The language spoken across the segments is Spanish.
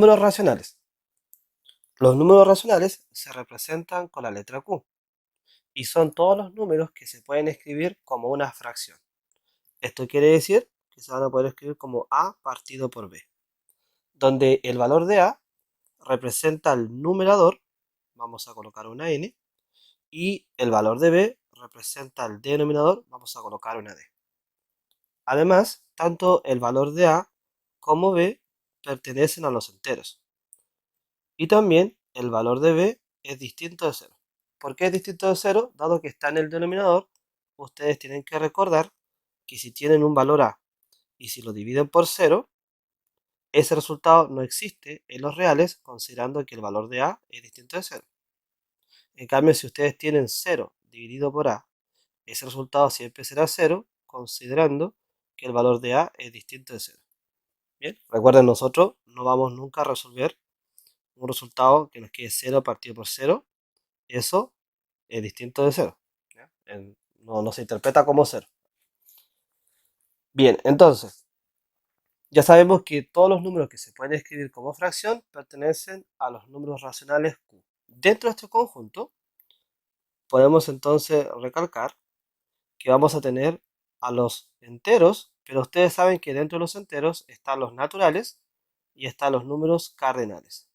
Números racionales. Los números racionales se representan con la letra Q y son todos los números que se pueden escribir como una fracción. Esto quiere decir que se van a poder escribir como A partido por B, donde el valor de A representa el numerador, vamos a colocar una N, y el valor de B representa el denominador, vamos a colocar una D. Además, tanto el valor de A como B pertenecen a los enteros. Y también el valor de B es distinto de 0. ¿Por qué es distinto de 0? Dado que está en el denominador, ustedes tienen que recordar que si tienen un valor A y si lo dividen por 0, ese resultado no existe en los reales, considerando que el valor de A es distinto de 0. En cambio, si ustedes tienen 0 dividido por A, ese resultado siempre será 0, considerando que el valor de A es distinto de 0. Bien, recuerden, nosotros no vamos nunca a resolver un resultado que nos quede 0 partido por 0. Eso es distinto de 0. No se interpreta como 0. Bien, entonces, ya sabemos que todos los números que se pueden escribir como fracción pertenecen a los números racionales Q. Dentro de este conjunto, podemos entonces recalcar que vamos a tener a los enteros, pero ustedes saben que dentro de los enteros están los naturales y están los números cardinales.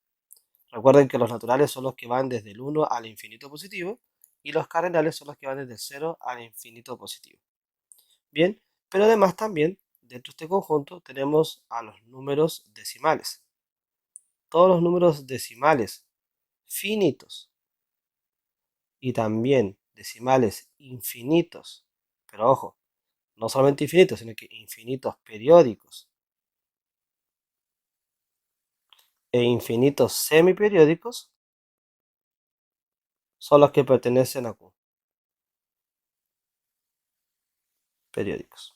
Recuerden que los naturales son los que van desde el 1 al infinito positivo y los cardinales son los que van desde el 0 al infinito positivo. Bien, pero además también dentro de este conjunto tenemos a los números decimales. Todos los números decimales finitos y también decimales infinitos, pero ojo, no solamente infinitos, sino que infinitos periódicos e infinitos semiperiódicos son los que pertenecen a Q, periódicos.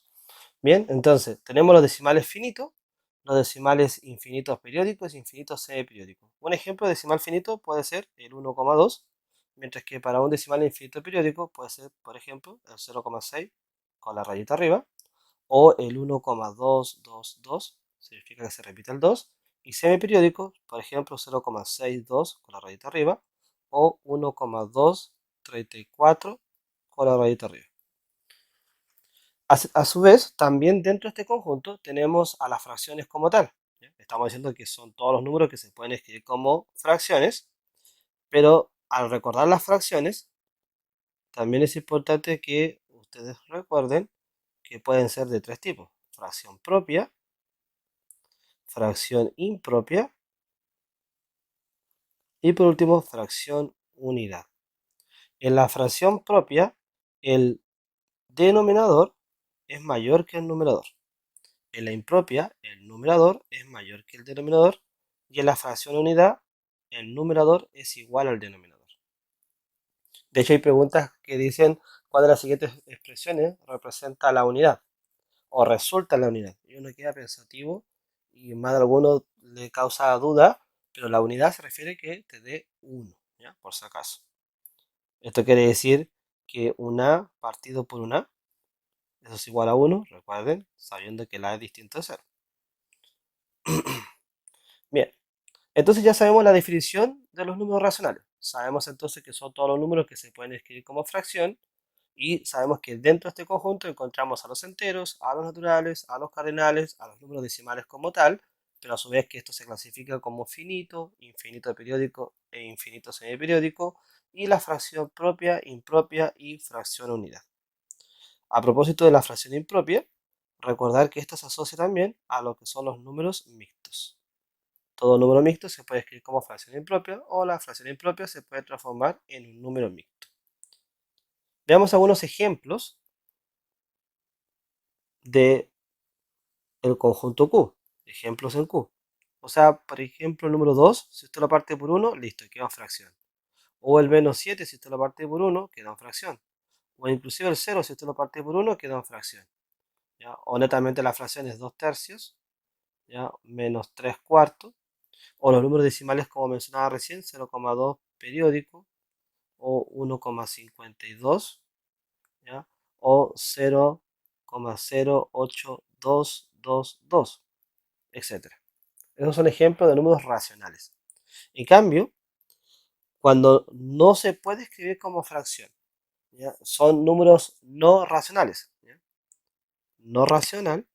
Bien, entonces tenemos los decimales finitos, los decimales infinitos periódicos y infinitos semiperiódicos. Un ejemplo de decimal finito puede ser el 1,2, mientras que para un decimal infinito periódico puede ser, por ejemplo, el 0,6 con la rayita arriba, o el 1,222, significa que se repite el 2, y semiperiódico, por ejemplo, 0,62 con la rayita arriba, o 1,234 con la rayita arriba. A su vez, también dentro de este conjunto tenemos a las fracciones como tal. ¿Ya? Estamos diciendo que son todos los números que se pueden escribir como fracciones, pero al recordar las fracciones, también es importante que ustedes recuerden que pueden ser de tres tipos: fracción propia, fracción impropia y por último fracción unidad. En la fracción propia, el denominador es mayor que el numerador. En la impropia, el numerador es mayor que el denominador, y en la fracción unidad, el numerador es igual al denominador. De hecho, hay preguntas que dicen cuál de las siguientes expresiones representa la unidad o resulta la unidad. Y uno queda pensativo y más de alguno le causa duda, pero la unidad se refiere que te dé 1, ¿ya? Por si acaso. Esto quiere decir que una partido por una, eso es igual a 1, recuerden, sabiendo que la es distinto de 0. Bien, entonces ya sabemos la definición de los números racionales. Sabemos entonces que son todos los números que se pueden escribir como fracción y sabemos que dentro de este conjunto encontramos a los enteros, a los naturales, a los cardinales, a los números decimales como tal, pero a su vez que esto se clasifica como finito, infinito periódico e infinito semiperiódico, y la fracción propia, impropia y fracción unidad. A propósito de la fracción impropia, recordar que esta se asocia también a lo que son los números mixtos. Todo número mixto se puede escribir como fracción impropia o la fracción impropia se puede transformar en un número mixto. Veamos algunos ejemplos de el conjunto Q, ejemplos en Q. O sea, por ejemplo, el número 2, si usted lo parte por 1, listo, queda en fracción. O el menos 7, si usted lo parte por 1, queda en fracción. O inclusive el 0, si usted lo parte por 1, queda en fracción. ¿Ya? O netamente la fracción es 2 tercios, ¿ya? Menos 3 cuartos. O los números decimales como mencionaba recién, 0,2 periódico, o 1,52, ¿ya? O 0,08222, etc. Esos son ejemplos de números racionales. En cambio, cuando no se puede escribir como fracción, ¿ya? Son números no racionales, ¿ya? No racional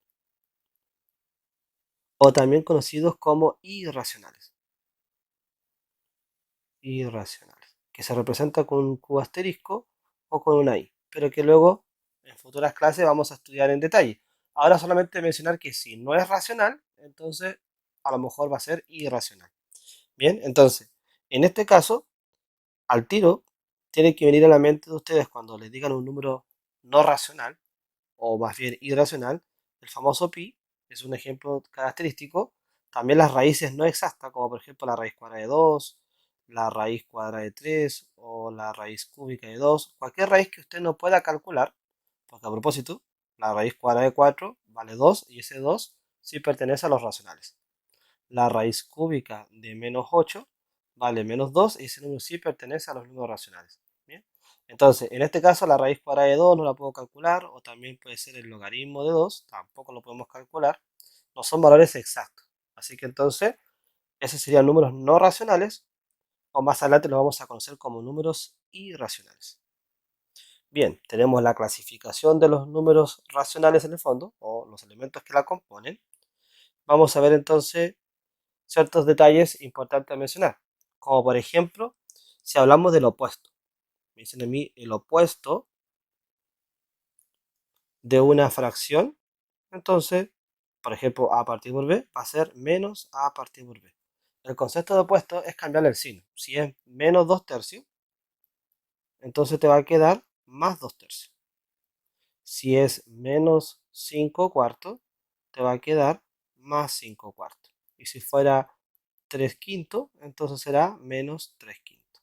o también conocidos como irracionales. Irracionales, que se representa con un Q asterisco o con una I, pero que luego en futuras clases vamos a estudiar en detalle. Ahora solamente mencionar que si no es racional, entonces a lo mejor va a ser irracional. Bien, entonces, en este caso, al tiro, tiene que venir a la mente de ustedes cuando les digan un número no racional, o más bien irracional, el famoso pi es un ejemplo característico. También las raíces no exactas, como por ejemplo la raíz cuadrada de 2, la raíz cuadrada de 3 o la raíz cúbica de 2, cualquier raíz que usted no pueda calcular, porque a propósito, la raíz cuadrada de 4 vale 2 y ese 2 sí pertenece a los racionales. La raíz cúbica de menos 8 vale menos 2 y ese número sí pertenece a los números racionales. ¿Bien? Entonces, en este caso la raíz cuadrada de 2 no la puedo calcular, o también puede ser el logaritmo de 2, tampoco lo podemos calcular. No son valores exactos. Así que entonces, esos serían números no racionales, o más adelante los vamos a conocer como números irracionales. Bien, tenemos la clasificación de los números racionales en el fondo, o los elementos que la componen. Vamos a ver entonces ciertos detalles importantes a mencionar, como por ejemplo, si hablamos del opuesto. Me dicen a mí el opuesto de una fracción, entonces, por ejemplo, a partir por b va a ser menos a partir por b. El concepto de opuesto es cambiarle el signo. Si es menos 2 tercios, entonces te va a quedar más 2 tercios. Si es menos 5 cuartos, te va a quedar más 5 cuartos. Y si fuera 3 quintos, entonces será menos 3 quintos.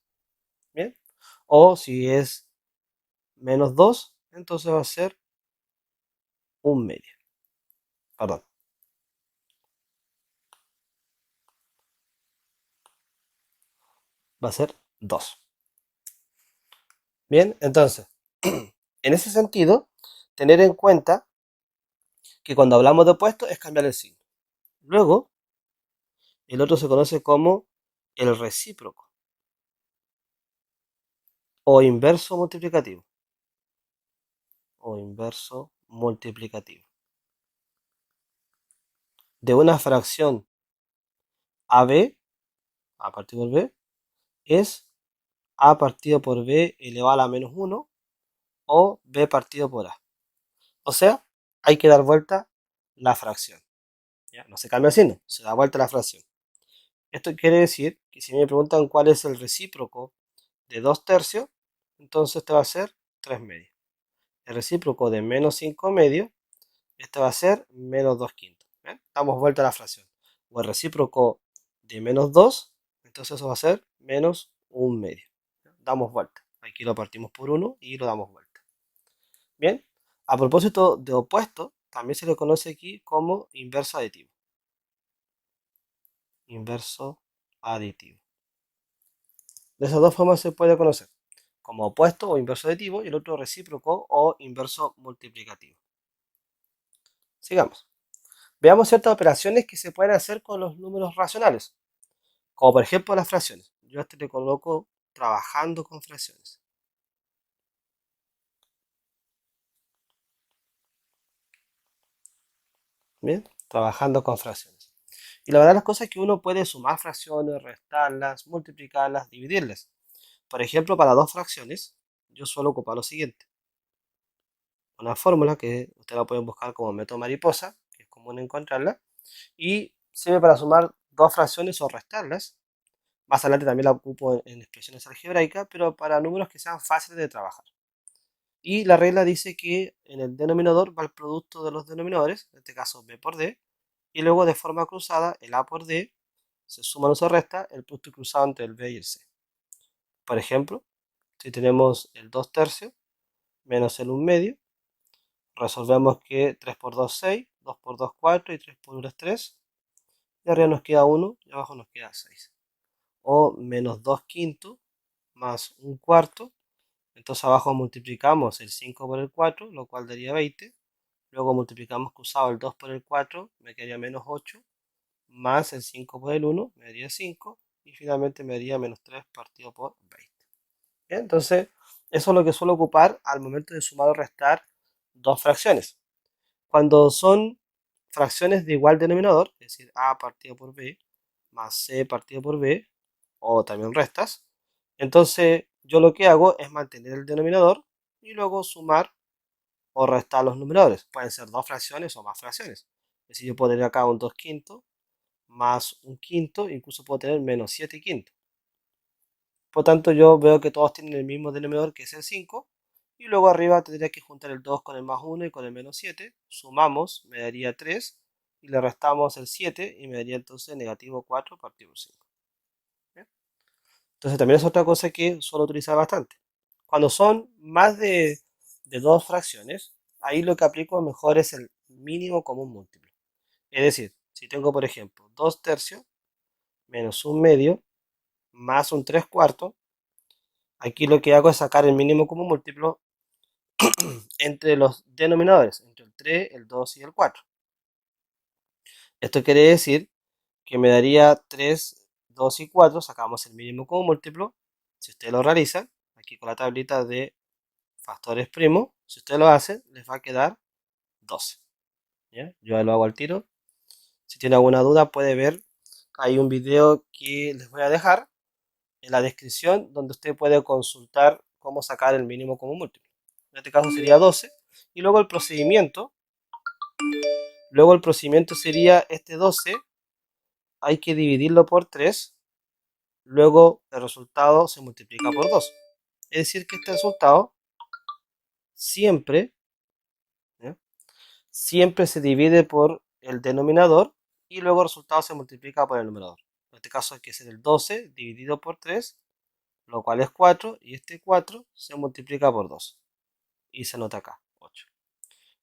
¿Bien? O si es menos 2, entonces va a ser un medio. Perdón, va a ser 2. Bien, entonces, en ese sentido, tener en cuenta que cuando hablamos de opuesto es cambiar el signo. Luego, el otro se conoce como el recíproco o inverso multiplicativo. O inverso multiplicativo. De una fracción AB, a partido por B, es A partido por B elevado a la menos 1 o B partido por A. O sea, hay que dar vuelta la fracción. ¿Ya? No se cambia el signo, se da vuelta la fracción. Esto quiere decir que si me preguntan cuál es el recíproco de 2 tercios, entonces este va a ser 3 medios. El recíproco de menos 5 medios, este va a ser menos 2 quintos. ¿Ven? Damos vuelta a la fracción. O el recíproco de menos 2, entonces eso va a ser menos 1 medio. ¿Ya? Damos vuelta. Aquí lo partimos por 1 y lo damos vuelta. Bien, a propósito de opuesto, también se le conoce aquí como inverso aditivo. Inverso aditivo. De esas dos formas se puede conocer, como opuesto o inverso aditivo y el otro recíproco o inverso multiplicativo. Sigamos. Veamos ciertas operaciones que se pueden hacer con los números racionales, como por ejemplo las fracciones. Yo a este le coloco trabajando con fracciones. Bien, trabajando con fracciones. Y la verdad las cosas es que uno puede sumar fracciones, restarlas, multiplicarlas, dividirlas. Por ejemplo, para dos fracciones, yo suelo ocupar lo siguiente. Una fórmula que ustedes la pueden buscar como método mariposa, que es común encontrarla, y sirve para sumar dos fracciones o restarlas. Más adelante también la ocupo en expresiones algebraicas, pero para números que sean fáciles de trabajar. Y la regla dice que en el denominador va el producto de los denominadores, en este caso b por d, y luego de forma cruzada el a por d se suma o se resta el producto cruzado entre el b y el c. Por ejemplo, si tenemos el 2 tercios menos el 1 medio, resolvemos que 3 por 2 6, 2 por 2 4 y 3 por 1 es 3. Y arriba nos queda 1 y abajo nos queda 6. O menos 2 quintos más 1 cuarto. Entonces abajo multiplicamos el 5 por el 4, lo cual daría 20. Luego multiplicamos cruzado el 2 por el 4, me quedaría menos 8. más el 5 por el 1 me daría 5 y finalmente me daría menos 3 partido por 20. ¿Bien? Entonces, eso es lo que suelo ocupar al momento de sumar o restar dos fracciones. Cuando son fracciones de igual denominador, es decir, a partido por b más c partido por b, o también restas, entonces yo lo que hago es mantener el denominador y luego sumar o restar los numeradores. Pueden ser dos fracciones o más fracciones. Es decir, yo puedo tener acá un 2 quintos más un quinto, incluso puedo tener menos 7 quintos. Por tanto, yo veo que todos tienen el mismo denominador, que es el 5, y luego arriba tendría que juntar el 2 con el más 1 y con el menos 7. Sumamos, me daría 3, y le restamos el 7, y me daría entonces negativo 4 partido por 5. ¿Bien? Entonces también es otra cosa que suelo utilizar bastante. Cuando son más de dos fracciones, ahí lo que aplico mejor es el mínimo común múltiplo. Es decir, si tengo, por ejemplo, 2 tercios menos un medio más un 3 cuartos, aquí lo que hago es sacar el mínimo común múltiplo entre los denominadores, entre el 3, el 2 y el 4. Esto quiere decir que me daría 3, 2 y 4, sacamos el mínimo común múltiplo. Si ustedes lo realizan, aquí con la tablita de factores primos, si ustedes lo hacen, les va a quedar 12. ¿Ya? Yo lo hago al tiro. Si tiene alguna duda, puede ver. Hay un video que les voy a dejar en la descripción donde usted puede consultar cómo sacar el mínimo común múltiplo. En este caso sería 12. Y luego el procedimiento sería este 12, hay que dividirlo por 3, luego el resultado se multiplica por 2. Es decir, que este resultado siempre, ¿ya? Siempre se divide por el denominador y luego el resultado se multiplica por el numerador. En este caso hay que ser el 12 dividido por 3, lo cual es 4, y este 4 se multiplica por 2. Y se nota acá, 8.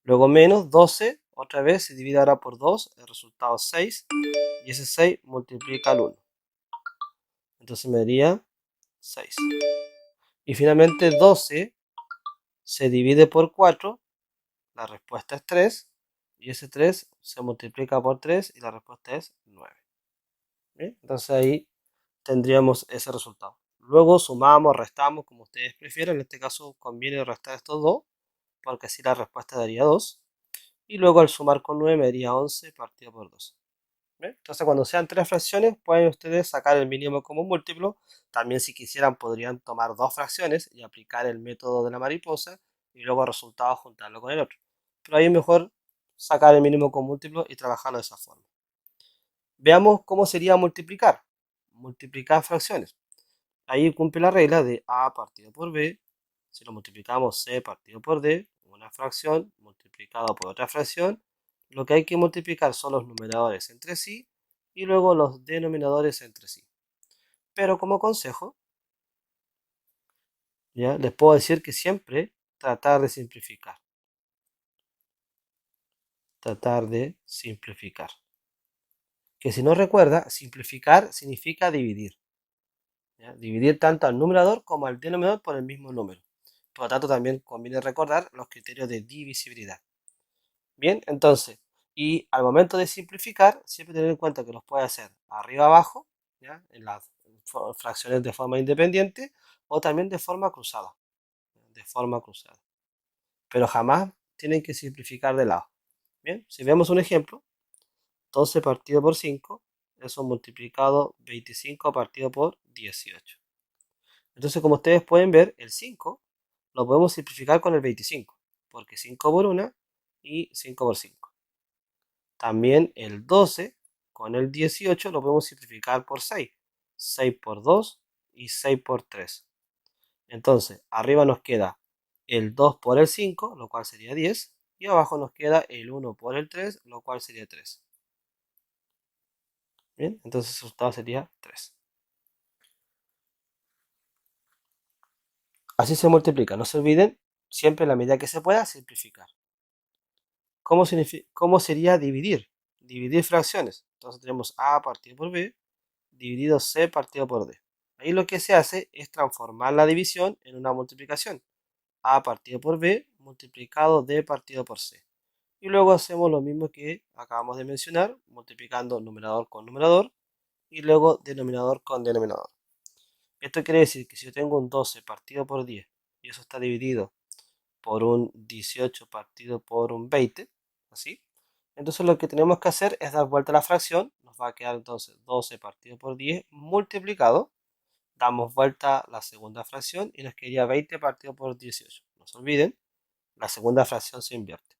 Luego menos 12, otra vez se divide ahora por 2, el resultado es 6, y ese 6 multiplica al 1. Entonces me daría 6. Y finalmente 12 se divide por 4, la respuesta es 3, y ese 3 se multiplica por 3 y la respuesta es 9. ¿Bien? Entonces ahí tendríamos ese resultado. Luego sumamos, restamos, como ustedes prefieren. En este caso conviene restar estos dos, porque así la respuesta daría 2. Y luego al sumar con 9 me daría 11 partido por 2. ¿Bien? Entonces cuando sean tres fracciones pueden ustedes sacar el mínimo común múltiplo. También si quisieran podrían tomar dos fracciones y aplicar el método de la mariposa y luego el resultado juntarlo con el otro. Pero ahí es mejor sacar el mínimo común múltiplo y trabajarlo de esa forma. Veamos cómo sería multiplicar. Multiplicar fracciones. Ahí cumple la regla de A partido por B. Si lo multiplicamos C partido por D, una fracción multiplicado por otra fracción, lo que hay que multiplicar son los numeradores entre sí y luego los denominadores entre sí. Pero como consejo, ¿ya? Les puedo decir que siempre tratar de simplificar. Tratar de simplificar. Que si no recuerda, simplificar significa dividir. ¿Ya? Dividir tanto al numerador como al denominador por el mismo número. Por lo tanto, también conviene recordar los criterios de divisibilidad. Bien, entonces, y al momento de simplificar, siempre tener en cuenta que los puede hacer arriba abajo, ¿ya? En las fracciones de forma independiente o también de forma cruzada. De forma cruzada. Pero jamás tienen que simplificar de lado. Bien, si vemos un ejemplo, 12 partido por 5, eso multiplicado 25 partido por 18. Entonces, como ustedes pueden ver, el 5 lo podemos simplificar con el 25, porque 5 por 1 y 5 por 5. También el 12 con el 18 lo podemos simplificar por 6. 6 por 2 y 6 por 3. Entonces, arriba nos queda el 2 por el 5, lo cual sería 10. Y abajo nos queda el 1 por el 3, lo cual sería 3. Bien, entonces el resultado sería 3. Así se multiplica. No se olviden, siempre en la medida que se pueda, simplificar. ¿Cómo sería dividir? Dividir fracciones. Entonces tenemos A partido por B dividido C partido por D. Ahí lo que se hace es transformar la división en una multiplicación. A partido por B multiplicado D partido por C. Y luego hacemos lo mismo que acabamos de mencionar, multiplicando numerador con numerador y luego denominador con denominador. Esto quiere decir que si yo tengo un 12 partido por 10 y eso está dividido por un 18 partido por un 20, así, entonces lo que tenemos que hacer es dar vuelta a la fracción, nos va a quedar entonces 12 partido por 10 multiplicado, damos vuelta la segunda fracción y nos quedaría 20 partido por 18. No se olviden, la segunda fracción se invierte.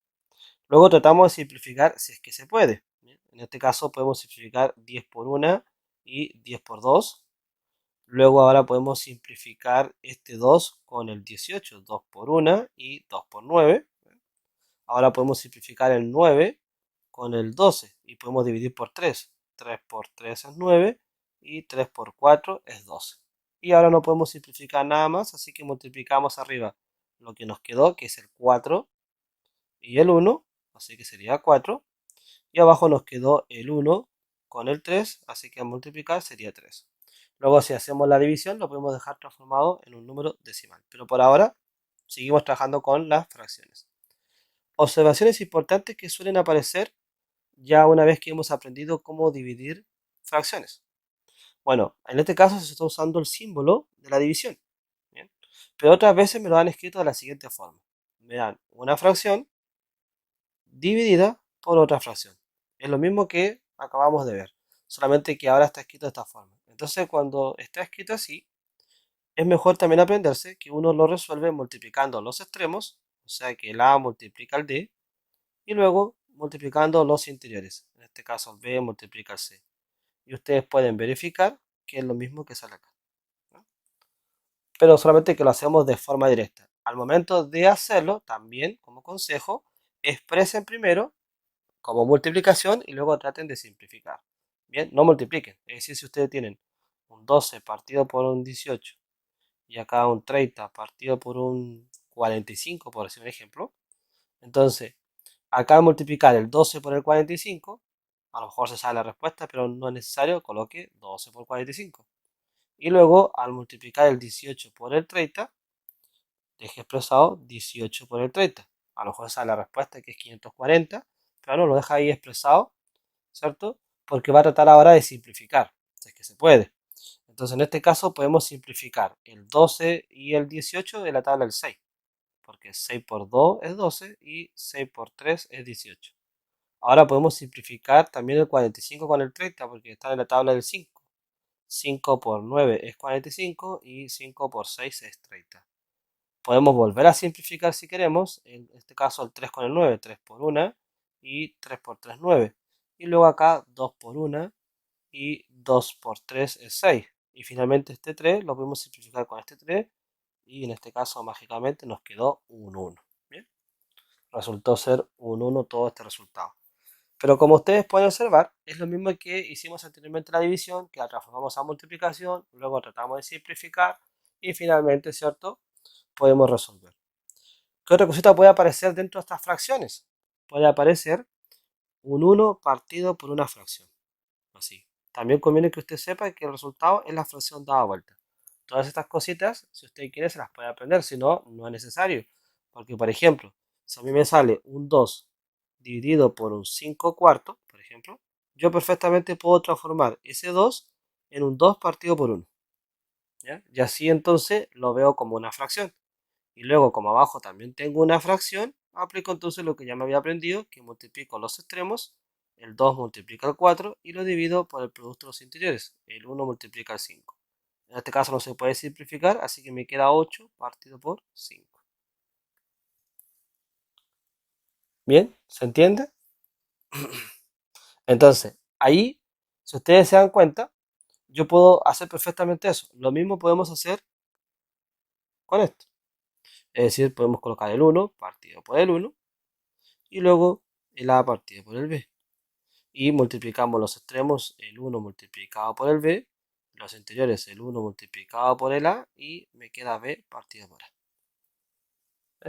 Luego tratamos de simplificar si es que se puede. En este caso podemos simplificar 10 por 1 y 10 por 2. Luego ahora podemos simplificar este 2 con el 18, 2 por 1 y 2 por 9. Ahora podemos simplificar el 9 con el 12 y podemos dividir por 3. 3 por 3 es 9 y 3 por 4 es 12. Y ahora no podemos simplificar nada más, así que multiplicamos arriba lo que nos quedó, que es el 4 y el 1, así que sería 4. Y abajo nos quedó el 1 con el 3, así que al multiplicar sería 3. Luego si hacemos la división lo podemos dejar transformado en un número decimal. Pero por ahora seguimos trabajando con las fracciones. Observaciones importantes que suelen aparecer ya una vez que hemos aprendido cómo dividir fracciones. Bueno, en este caso se está usando el símbolo de la división. ¿Bien? Pero otras veces me lo han escrito de la siguiente forma. Me dan una fracción dividida por otra fracción. Es lo mismo que acabamos de ver, solamente que ahora está escrito de esta forma. Entonces, cuando está escrito así, es mejor también aprenderse que uno lo resuelve multiplicando los extremos, o sea que el A multiplica el D, y luego multiplicando los interiores. En este caso, el B multiplica el C. Y ustedes pueden verificar que es lo mismo que sale acá, ¿no? Pero solamente que lo hacemos de forma directa. Al momento de hacerlo, también como consejo, expresen primero como multiplicación y luego traten de simplificar. Bien, no multipliquen. Es decir, si ustedes tienen un 12 partido por un 18 y acá un 30 partido por un 45, por decir un ejemplo, entonces acá al multiplicar el 12 por el 45, a lo mejor se sabe la respuesta, pero no es necesario, coloque 12 por 45. Y luego al multiplicar el 18 por el 30, deje expresado 18 por el 30. A lo mejor sabe la respuesta que es 540, pero no lo deja ahí expresado, ¿cierto? Porque va a tratar ahora de simplificar, si es que se puede. Entonces en este caso podemos simplificar el 12 y el 18 de la tabla del 6, porque 6 por 2 es 12 y 6 por 3 es 18. Ahora podemos simplificar también el 45 con el 30, porque está en la tabla del 5. 5 por 9 es 45 y 5 por 6 es 30. Podemos volver a simplificar si queremos, en este caso el 3 con el 9, 3 por 1 y 3 por 3, 9. Y luego acá 2 por 1 y 2 por 3 es 6. Y finalmente este 3 lo podemos simplificar con este 3 y en este caso mágicamente nos quedó un 1. ¿Bien? Resultó ser un 1 todo este resultado. Pero como ustedes pueden observar, es lo mismo que hicimos anteriormente la división, que la transformamos a multiplicación, luego tratamos de simplificar y finalmente, ¿cierto? Podemos resolver. ¿Qué otra cosita puede aparecer dentro de estas fracciones? Puede aparecer un 1 partido por una fracción. Así. También conviene que usted sepa que el resultado es la fracción dada vuelta. Todas estas cositas, si usted quiere, se las puede aprender, si no, no es necesario. Porque, por ejemplo, si a mí me sale un 2 dividido por un 5 cuartos, por ejemplo, yo perfectamente puedo transformar ese 2 en un 2 partido por 1. ¿Ya? Y así entonces lo veo como una fracción. Y luego, como abajo también tengo una fracción, aplico entonces lo que ya me había aprendido, que multiplico los extremos, el 2 multiplica el 4 y lo divido por el producto de los interiores, el 1 multiplica el 5. En este caso no se puede simplificar, así que me queda 8 partido por 5. ¿Bien? ¿Se entiende? Entonces, ahí, si ustedes se dan cuenta, yo puedo hacer perfectamente eso. Lo mismo podemos hacer con esto. Es decir, podemos colocar el 1 partido por el 1 y luego el A partido por el B. Y multiplicamos los extremos, el 1 multiplicado por el B, los interiores, el 1 multiplicado por el A, y me queda B partido por A.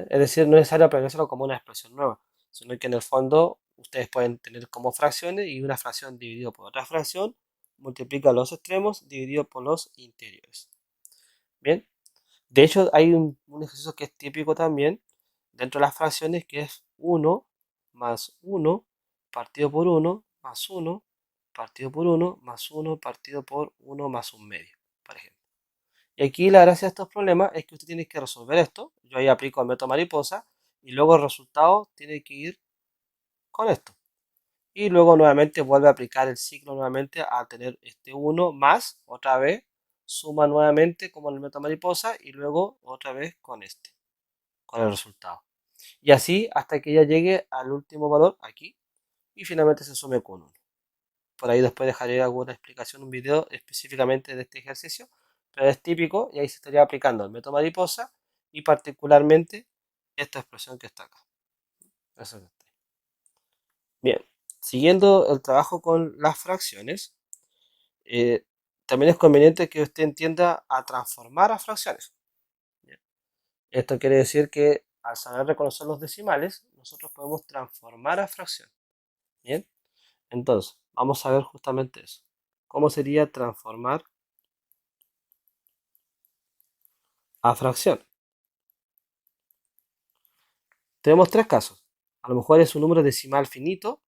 Es decir, no es necesario aprendérselo como una expresión nueva, sino que en el fondo ustedes pueden tener como fracciones y una fracción dividido por otra fracción multiplica los extremos dividido por los interiores. Bien, de hecho hay un ejercicio que es típico también dentro de las fracciones, que es 1 más 1 partido por 1 más 1 partido por 1 más 1 partido por 1 más un medio, por ejemplo. Y aquí la gracia de estos problemas es que usted tiene que resolver esto. Yo ahí aplico el método mariposa y luego el resultado tiene que ir con esto. Y luego nuevamente vuelve a aplicar el ciclo nuevamente a tener este 1 más, otra vez, suma nuevamente como en el método mariposa y luego otra vez con este, con el resultado. Y así hasta que ya llegue al último valor aquí y finalmente se sume con 1. Por ahí después dejaré alguna explicación, un video específicamente de este ejercicio, pero es típico y ahí se estaría aplicando el método mariposa y particularmente esta expresión que está acá. Eso que está ahí. Bien, siguiendo el trabajo con las fracciones, eh, también es conveniente que usted entienda a transformar a fracciones. Bien. Esto quiere decir que al saber reconocer los decimales, nosotros podemos transformar a fracción. Bien, entonces vamos a ver justamente eso. ¿Cómo sería transformar a fracción? Tenemos tres casos. A lo mejor es un número decimal finito,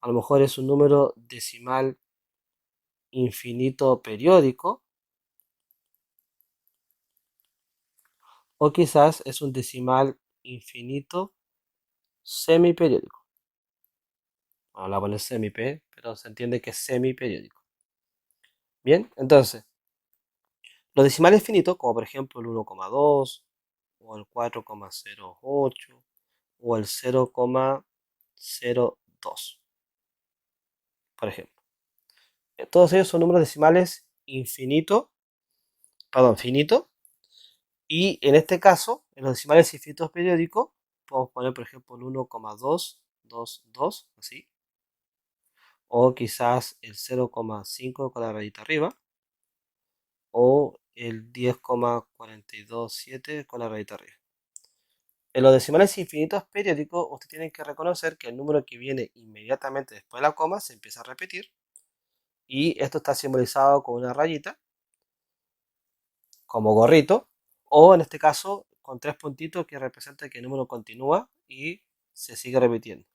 a lo mejor es un número decimal infinito periódico, o quizás es un decimal infinito semiperiódico. Vamos a poner semi-p, pero se entiende que es semiperiódico. Bien, entonces, los decimales finitos, como por ejemplo el 1,2, o el 4,08, o el 0,02, por ejemplo. Todos ellos son números decimales infinitos, perdón, finitos, y en este caso, en los decimales infinitos periódicos, podemos poner por ejemplo el 1,222, así, o quizás el 0,5 con la rayita arriba, o el 10,427 con la rayita arriba. En los decimales infinitos periódicos, usted tiene que reconocer que el número que viene inmediatamente después de la coma se empieza a repetir, y esto está simbolizado con una rayita, como gorrito, o en este caso con tres puntitos que representa que el número continúa y se sigue repitiendo.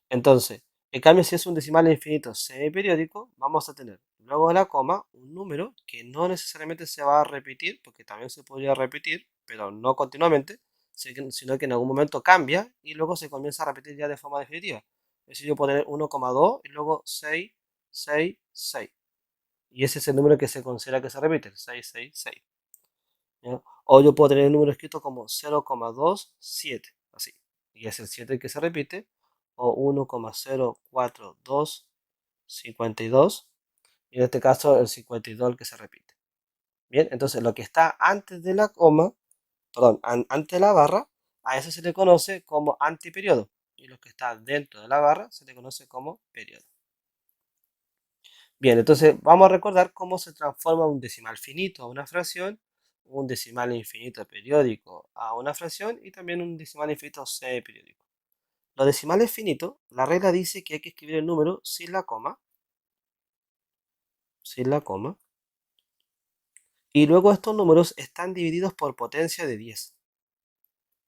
Entonces, en cambio, si es un decimal infinito semiperiódico, vamos a tener luego de la coma un número que no necesariamente se va a repetir, porque también se podría repetir, pero no continuamente, sino que en algún momento cambia y luego se comienza a repetir ya de forma definitiva. Es decir, yo puedo tener 1,2 y luego 6, 6, 6. Y ese es el número que se considera que se repite, el 6, 6, 6. ¿Ya? O yo puedo tener el número escrito como 0,27, así. Y es el 7 el que se repite. O 1,04252. Y en este caso el 52 el que se repite. Bien, entonces lo que está antes de la coma, perdón, antes de la barra, a eso se le conoce como antiperiodo. Y lo que está dentro de la barra se le conoce como periodo. Bien, entonces vamos a recordar cómo se transforma un decimal finito a una fracción, un decimal infinito periódico a una fracción y también un decimal infinito semiperiódico. Los decimales finitos, la regla dice que hay que escribir el número sin la coma, y luego estos números están divididos por potencia de 10.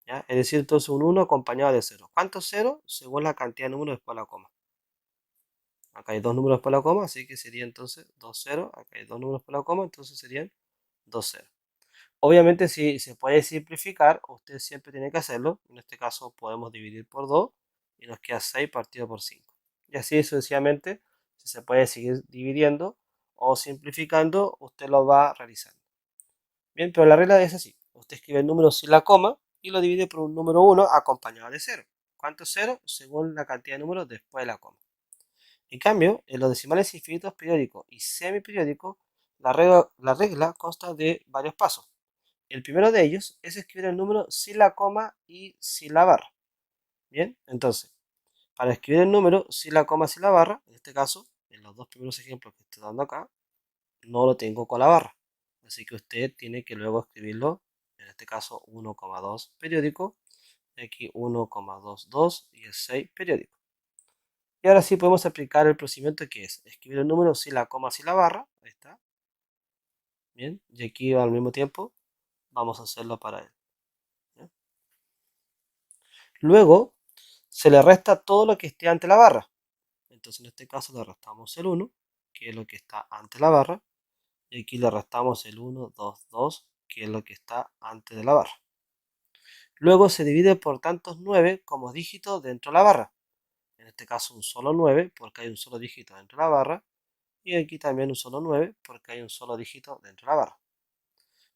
¿Ya? Es decir, entonces un 1 acompañado de 0. ¿Cuántos ceros? Según la cantidad de números después de la coma. Acá hay dos números después de la coma, así que sería entonces 2 ceros. Acá hay dos números después de la coma, entonces serían 2 ceros. Obviamente, si se puede simplificar, usted siempre tiene que hacerlo. En este caso, podemos dividir por 2 y nos queda 6 partido por 5. Y así sucesivamente, si se puede seguir dividiendo o simplificando, usted lo va realizando. Bien, pero la regla es así. Usted escribe el número sin la coma y lo divide por un número 1 acompañado de 0. ¿Cuántos ceros? Según la cantidad de números después de la coma. En cambio, en los decimales infinitos periódicos y semiperiódicos, la regla consta de varios pasos. El primero de ellos es escribir el número sin la coma y sin la barra. Bien, entonces, para escribir el número sin la coma, sin la barra, en este caso, en los dos primeros ejemplos que estoy dando acá, no lo tengo con la barra. Así que usted tiene que luego escribirlo, en este caso 1,2 periódico, y aquí 1,22 y el 6 periódico. Y ahora sí podemos aplicar el procedimiento que es escribir el número sin la coma, sin la barra. Ahí está. Bien, y aquí al mismo tiempo vamos a hacerlo para él. ¿Ya? Luego se le resta todo lo que esté ante la barra. Entonces en este caso le restamos el 1, que es lo que está ante la barra, y aquí le restamos el 1, 2, 2, que es lo que está antes de la barra. Luego se divide por tantos 9 como dígitos dentro de la barra. En este caso un solo 9 porque hay un solo dígito dentro de la barra, y aquí también un solo 9 porque hay un solo dígito dentro de la barra.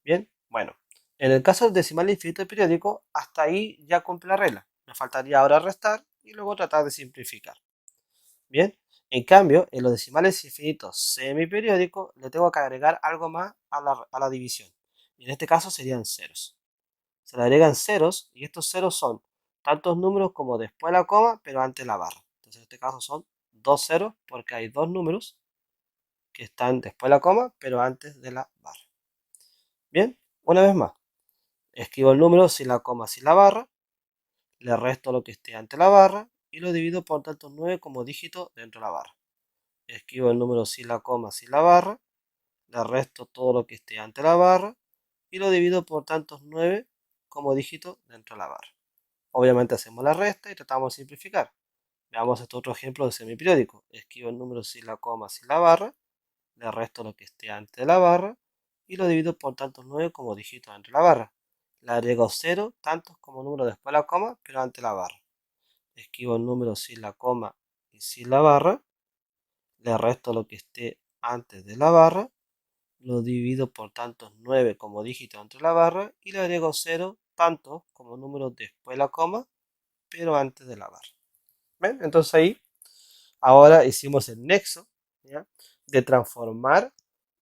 Bien, bueno, en el caso del decimal infinito periódico, hasta ahí ya cumple la regla. Me faltaría ahora restar y luego tratar de simplificar. Bien, en cambio, en los decimales infinitos semiperiódicos le tengo que agregar algo más a la división. Y en este caso serían ceros. Se le agregan ceros y estos ceros son tantos números como después de la coma, pero antes de la barra. Entonces en este caso son dos ceros porque hay dos números que están después de la coma, pero antes de la barra. Bien, una vez más. Escribo el número sin la coma, sin la barra, le resto lo que esté ante la barra y lo divido por tantos 9 como dígito dentro de la barra. Escribo el número sin la coma, sin la barra, le resto todo lo que esté ante la barra y lo divido por tantos 9 como dígito dentro de la barra. Obviamente hacemos la resta y tratamos de simplificar. Veamos este otro ejemplo de semiperiódico. Escribo el número sin la coma, sin la barra, le resto lo que esté antes de la barra y lo divido por tantos 9 como dígito dentro de la barra. Le agrego 0 tantos como número después de la coma, pero ante la barra. Escribo el número sin la coma y sin la barra, le resto lo que esté antes de la barra, lo divido por tantos 9 como dígito entre la barra y le agrego 0 tantos como número después de la coma, pero antes de la barra. ¿Ven? Entonces ahí ahora hicimos el nexo, ¿ya?, de transformar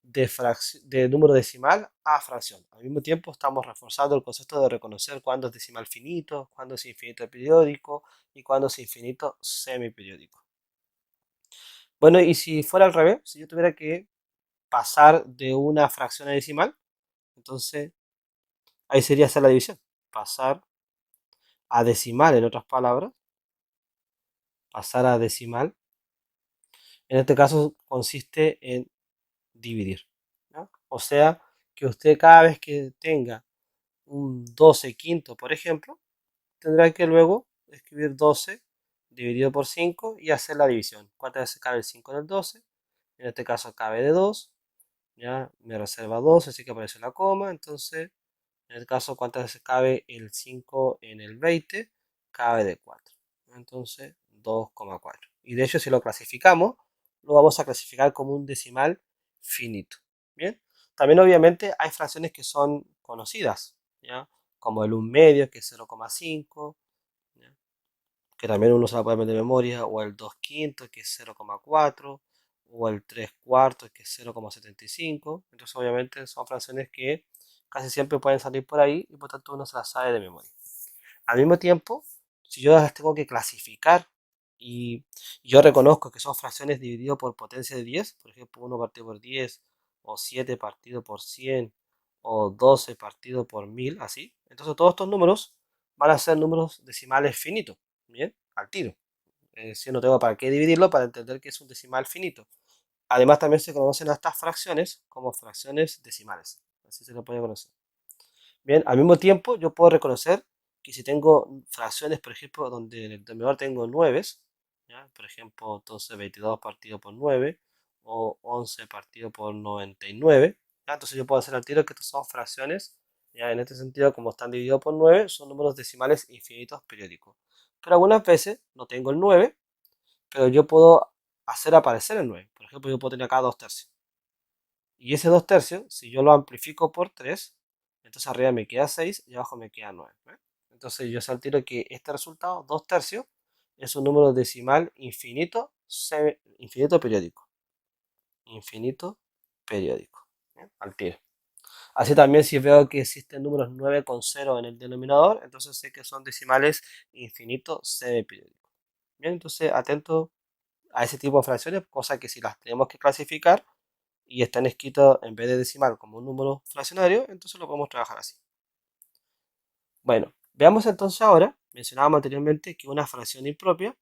de número decimal a fracción. Al mismo tiempo estamos reforzando el concepto de reconocer cuándo es decimal finito, cuándo es infinito periódico y cuándo es infinito semiperiódico. Bueno, y si fuera al revés, si yo tuviera que pasar de una fracción a decimal, entonces ahí sería hacer la división. Pasar a decimal, en otras palabras, pasar a decimal, en este caso consiste en dividir, ¿no? O sea, que usted cada vez que tenga un 12 quinto, por ejemplo, tendrá que luego escribir 12 dividido por 5 y hacer la división. ¿Cuántas veces cabe el 5 en el 12? En este caso cabe de 2, ya me reserva 2, así que aparece la coma. Entonces, en el caso, ¿cuántas veces cabe el 5 en el 20? Cabe de 4. Entonces, 2,4. Y de hecho, si lo clasificamos, lo vamos a clasificar como un decimal finito. Bien. También, obviamente, hay fracciones que son conocidas, ¿ya?, como el 1 medio, que es 0,5, ¿ya?, que también uno se la puede aprender de memoria, o el 2 quintos, que es 0,4, o el 3 cuartos, que es 0,75. Entonces, obviamente, son fracciones que casi siempre pueden salir por ahí y por tanto uno se las sabe de memoria. Al mismo tiempo, si yo las tengo que clasificar y yo reconozco que son fracciones divididas por potencia de 10, por ejemplo, 1 partido por 10, o 7 partido por 100, o 12 partido por 1000, así. Entonces todos estos números van a ser números decimales finitos, ¿bien? Al tiro. Si no tengo para qué dividirlo para entender que es un decimal finito. Además también se conocen a estas fracciones como fracciones decimales. Así se lo puede conocer. Bien, al mismo tiempo yo puedo reconocer que si tengo fracciones, por ejemplo, donde en el denominador tengo 9, ¿ya?, por ejemplo, entonces 22 partido por 9 o 11 partido por 99, ¿ya?, entonces yo puedo hacer al tiro que estas son fracciones, ¿ya?, en este sentido, como están divididos por 9, son números decimales infinitos periódicos. Pero algunas veces no tengo el 9, pero yo puedo hacer aparecer el 9. Por ejemplo, yo puedo tener acá 2 tercios. Y ese 2 tercios, si yo lo amplifico por 3, entonces arriba me queda 6 y abajo me queda 9. ¿Ves? Entonces yo sé al tiro que este resultado, 2 tercios, es un número decimal infinito, infinito periódico. Infinito periódico. ¿Bien? Al tiro. Así también si veo que existen números 9 con 0 en el denominador, entonces sé que son decimales infinitos semiperiódicos. Bien, entonces atento a ese tipo de fracciones, cosa que si las tenemos que clasificar y están escritos en vez de decimal como un número fraccionario, entonces lo podemos trabajar así. Bueno, veamos entonces ahora, mencionábamos anteriormente que una fracción impropia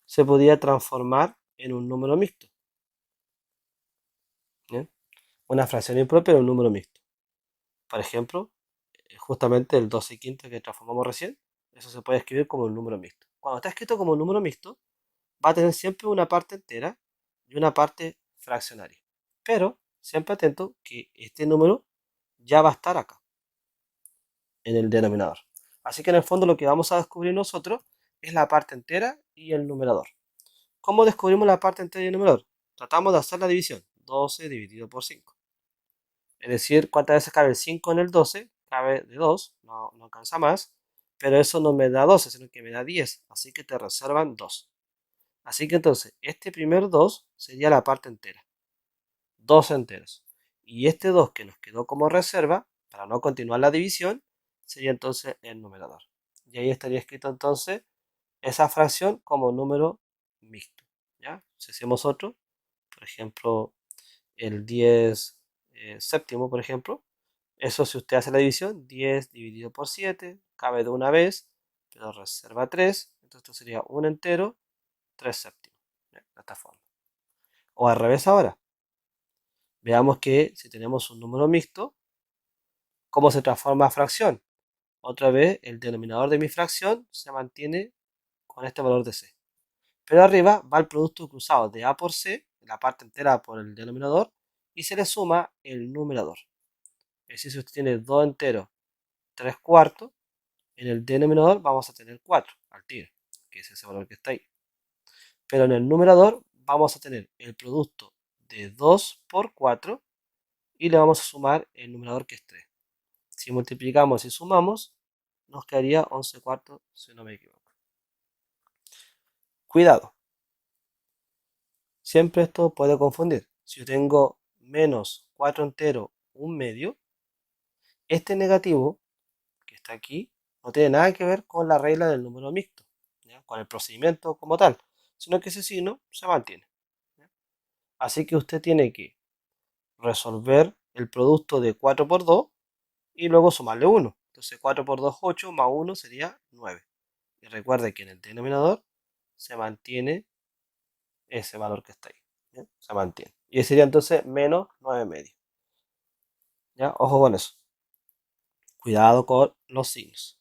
se podía transformar en un número mixto. ¿Bien? Una fracción impropia en un número mixto. Por ejemplo, justamente el 12 quinto que transformamos recién, Eso se puede escribir como un número mixto. Cuando está escrito como un número mixto, va a tener siempre una parte entera y una parte fraccionaria. Pero siempre atento que este número ya va a estar acá, en el denominador. Así que en el fondo lo que vamos a descubrir nosotros es la parte entera y el numerador. ¿Cómo descubrimos la parte entera y el numerador? Tratamos de hacer la división. 12 dividido por 5. Es decir, ¿cuántas veces cabe el 5 en el 12? Cabe de 2, no alcanza más. Pero eso no me da 12, sino que me da 10. Así que te reservan 2. Así que entonces, este primer 2 sería la parte entera. 2 enteros. Y este 2 que nos quedó como reserva, para no continuar la división, sería entonces el numerador. Y ahí estaría escrito entonces esa fracción como número mixto. ¿Ya? Si hacemos otro, por ejemplo, el 10 séptimo, por ejemplo, eso si usted hace la división, 10 dividido por 7, cabe de una vez, pero reserva 3, entonces esto sería un entero, 3 séptimos. ¿Ya? De esta forma. O al revés ahora. Veamos que si tenemos un número mixto, ¿cómo se transforma a fracción? Otra vez, el denominador de mi fracción se mantiene con este valor de c. Pero arriba va el producto cruzado de a por c, la parte entera por el denominador, y se le suma el numerador. Es decir, si usted tiene 2 enteros, 3 cuartos, en el denominador vamos a tener 4 al tiro, que es ese valor que está ahí. Pero en el numerador vamos a tener el producto de 2 por 4 y le vamos a sumar el numerador que es 3. Si multiplicamos y sumamos, nos quedaría 11 cuartos, si no me equivoco. Cuidado, siempre esto puede confundir. Si yo tengo menos 4 entero, un medio, este negativo que está aquí no tiene nada que ver con la regla del número mixto, ¿ya? Con el procedimiento como tal, sino que ese signo se mantiene. ¿Ya? Así que usted tiene que resolver el producto de 4 por 2 y luego sumarle 1. Entonces 4 por 2, 8, más 1 sería 9. Y recuerde que en el denominador se mantiene ese valor que está ahí. ¿Ya? Se mantiene. Y sería entonces menos 9 medio. ¿Ya? Ojo con eso. Cuidado con los signos.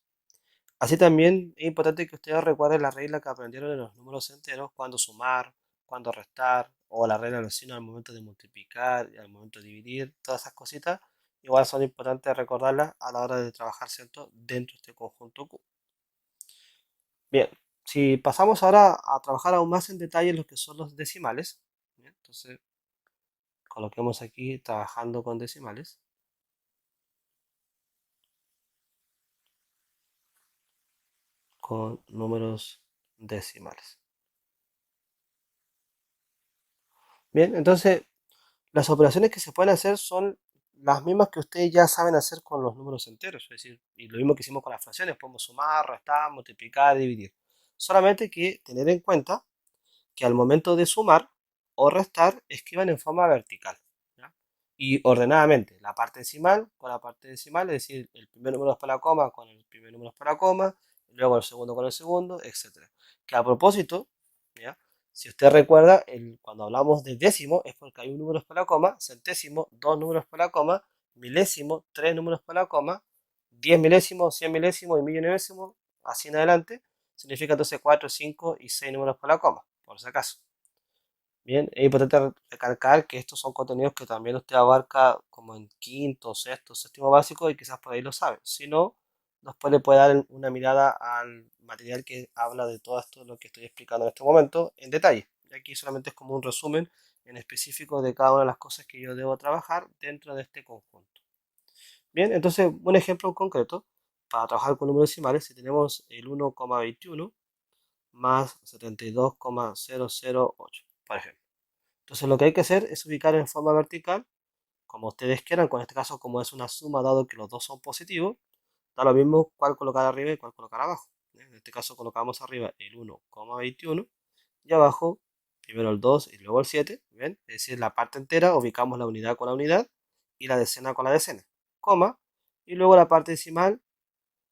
Así también es importante que ustedes recuerden la regla que aprendieron en los números enteros, cuando sumar, cuando restar, o la regla de los signos al momento de multiplicar y al momento de dividir, todas esas cositas, igual son importantes recordarlas a la hora de trabajar, ¿cierto?, dentro de este conjunto Q. Bien, si pasamos ahora a trabajar aún más en detalle lo que son los decimales, ¿bien? Entonces coloquemos aquí trabajando con decimales. Con números decimales. Bien, entonces las operaciones que se pueden hacer son las mismas que ustedes ya saben hacer con los números enteros, es decir, y lo mismo que hicimos con las fracciones, podemos sumar, restar, multiplicar, dividir. Solamente hay que tener en cuenta que al momento de sumar o restar escriban en forma vertical, ¿ya? Y ordenadamente, la parte decimal con la parte decimal, es decir, el primer número después de la coma con el primer número después de la coma, luego el segundo con el segundo, etc. Que a propósito, ¿ya? Si usted recuerda, cuando hablamos de décimo es porque hay un número después de la coma, centésimo, dos números después de la coma, milésimo, tres números después de la coma, 10 milésimos, 100 milésimos y millonésimos, así en adelante, significa entonces 4, 5 y 6 números por la coma, por si acaso. Bien, es importante recalcar que estos son contenidos que también usted abarca como en quinto, sexto, séptimo básico y quizás por ahí lo sabe. Si no, después le puede dar una mirada al material que habla de todo esto, lo que estoy explicando en este momento, en detalle. Y aquí solamente es como un resumen en específico de cada una de las cosas que yo debo trabajar dentro de este conjunto. Bien, entonces un ejemplo concreto para trabajar con números decimales, si tenemos el 1,21 más 72,008, por ejemplo. Entonces lo que hay que hacer es ubicar en forma vertical, como ustedes quieran, con este caso como es una suma, dado que los dos son positivos, da lo mismo cuál colocar arriba y cuál colocar abajo. En este caso colocamos arriba el 1,21 y abajo primero el 2 y luego el 7, ¿ven? Es decir, la parte entera ubicamos la unidad con la unidad y la decena con la decena, coma, y luego la parte decimal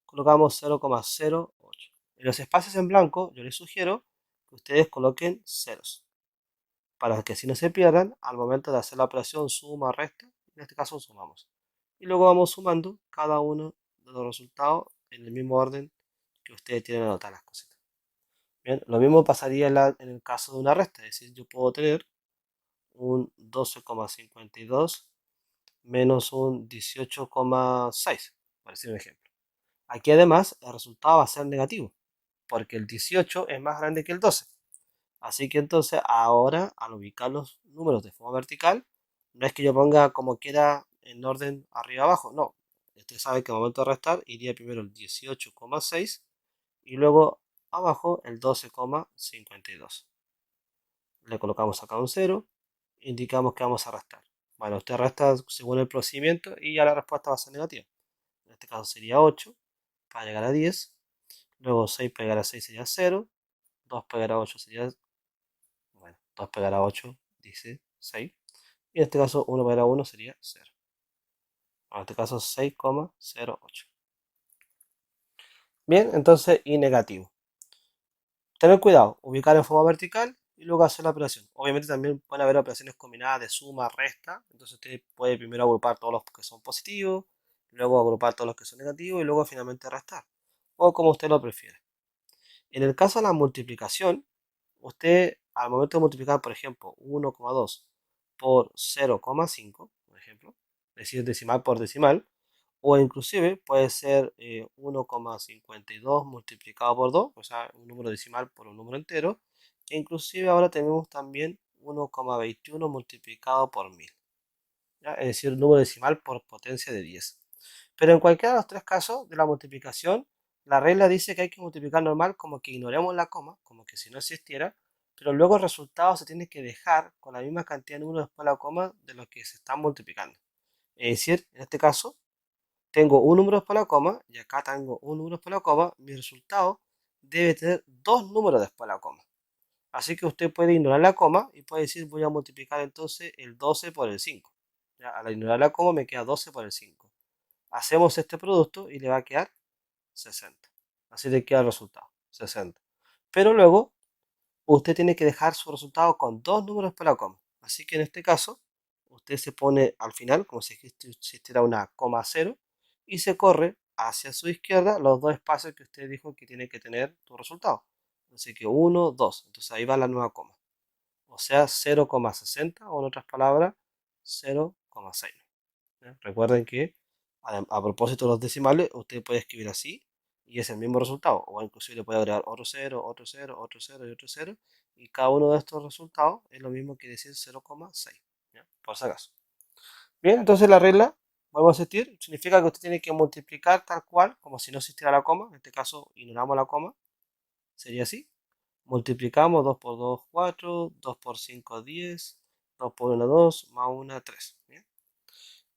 colocamos 0,08. En los espacios en blanco yo les sugiero que ustedes coloquen ceros, para que así no se pierdan al momento de hacer la operación suma, resta, en este caso sumamos. Y luego vamos sumando cada uno de los resultados en el mismo orden que ustedes tienen anotar las cositas. Bien, lo mismo pasaría en el caso de una resta, es decir, yo puedo tener un 12,52 menos un 18,6, por decir un ejemplo. Aquí además el resultado va a ser negativo, porque el 18 es más grande que el 12. Así que entonces ahora al ubicar los números de forma vertical, no es que yo ponga como quiera en orden arriba abajo, no. Usted sabe que al momento de restar iría primero el 18,6 y luego abajo el 12,52. Le colocamos acá un 0, indicamos que vamos a restar. Bueno, usted resta según el procedimiento y ya la respuesta va a ser negativa. En este caso sería 8 para llegar a 10, luego 6 para llegar a 6 sería 0, 2 para llegar a 8 sería, bueno, 2 para llegar a 8 dice 6, y en este caso 1 para llegar a 1 sería 0. En este caso 6,08. Bien, entonces y negativo. Tener cuidado, ubicar en forma vertical y luego hacer la operación. Obviamente también pueden haber operaciones combinadas de suma, resta. Entonces usted puede primero agrupar todos los que son positivos, luego agrupar todos los que son negativos y luego finalmente restar. O como usted lo prefiere. En el caso de la multiplicación, usted al momento de multiplicar, por ejemplo, 1,2 por 0,5, por ejemplo, es decir, decimal por decimal, o inclusive puede ser 1,52 multiplicado por 2, o sea, un número decimal por un número entero. E inclusive ahora tenemos también 1,21 multiplicado por 1000. ¿Ya? Es decir, un número decimal por potencia de 10. Pero en cualquiera de los tres casos de la multiplicación, la regla dice que hay que multiplicar normal como que ignoremos la coma, como que si no existiera, pero luego el resultado se tiene que dejar con la misma cantidad de números después de la coma de los que se están multiplicando. Es decir, en este caso, tengo un número después de la coma y acá tengo un número después de la coma, mi resultado debe tener dos números después de la coma. Así que usted puede ignorar la coma y puede decir voy a multiplicar entonces el 12 por el 5. ¿Ya? Al ignorar la coma me queda 12 por el 5. Hacemos este producto y le va a quedar 60. Así le queda el resultado, 60. Pero luego usted tiene que dejar su resultado con dos números después de la coma. Así que en este caso, usted se pone al final, como si existiera una coma cero, y se corre hacia su izquierda los dos espacios que usted dijo que tiene que tener tu resultado. Así que 1, 2. Entonces ahí va la nueva coma. O sea, 0,60 o en otras palabras, 0,6. ¿Ya? Recuerden que a propósito de los decimales, usted puede escribir así y es el mismo resultado. O inclusive le puede agregar otro 0, otro 0, otro 0 y otro 0. Y cada uno de estos resultados es lo mismo que decir 0,6. ¿Ya? Por si acaso. Bien, entonces la regla, vamos a insistir, significa que usted tiene que multiplicar tal cual, como si no existiera la coma. En este caso, ignoramos la coma. Sería así. Multiplicamos 2 por 2, 4, 2 por 5, 10, 2 por 1, 2, más 1, 3. ¿Bien?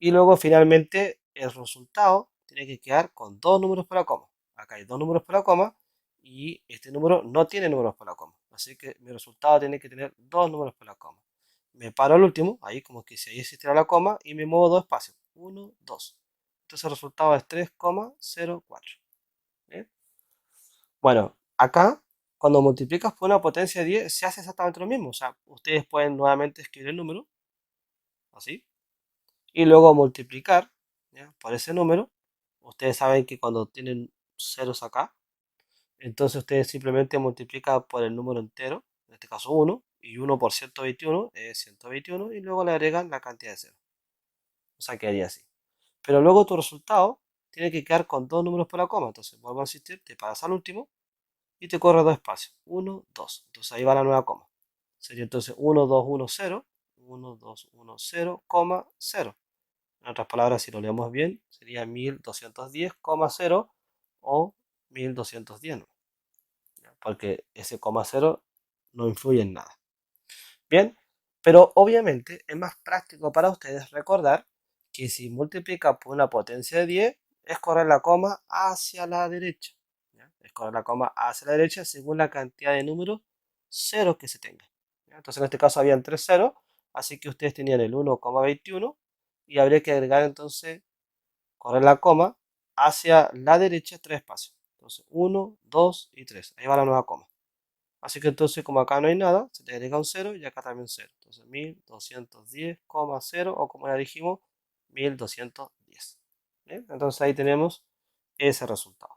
Y luego finalmente el resultado tiene que quedar con dos números por la coma. Acá hay dos números por la coma y este número no tiene números por la coma. Así que mi resultado tiene que tener dos números por la coma. Me paro al último, ahí como que si ahí existiera la coma, y me muevo dos espacios. 1, 2. Entonces el resultado es 3,04. ¿Bien? Bueno, acá cuando multiplicas por una potencia de 10 se hace exactamente lo mismo. O sea, ustedes pueden nuevamente escribir el número, así, y luego multiplicar, ¿ya? Por ese número. Ustedes saben que cuando tienen ceros acá, entonces ustedes simplemente multiplican por el número entero, en este caso 1, y 1 por 121 es 121, y luego le agregan la cantidad de ceros. O sea, quedaría así. Pero luego tu resultado tiene que quedar con dos números por la coma. Entonces, vuelvo a insistir, te paras al último y te corre dos espacios. 1, 2. Entonces ahí va la nueva coma. Sería entonces 1, 2, 1, 0. 1, 2, 1, 0, 0. En otras palabras, si lo leemos bien, sería 1210,0 o 1210, ¿no? Porque ese coma cero no influye en nada. Bien, pero obviamente es más práctico para ustedes recordar que si multiplica por una potencia de 10, es correr la coma hacia la derecha. ¿Ya? Es correr la coma hacia la derecha según la cantidad de números ceros que se tenga. ¿Ya? Entonces en este caso habían 3 ceros, así que ustedes tenían el 1,21 y habría que agregar entonces correr la coma hacia la derecha tres espacios. Entonces 1, 2 y 3. Ahí va la nueva coma. Así que entonces como acá no hay nada, se te agrega un 0 y acá también 0. Entonces 1210,0 o como ya dijimos, 1210. ¿Bien? Entonces ahí tenemos ese resultado.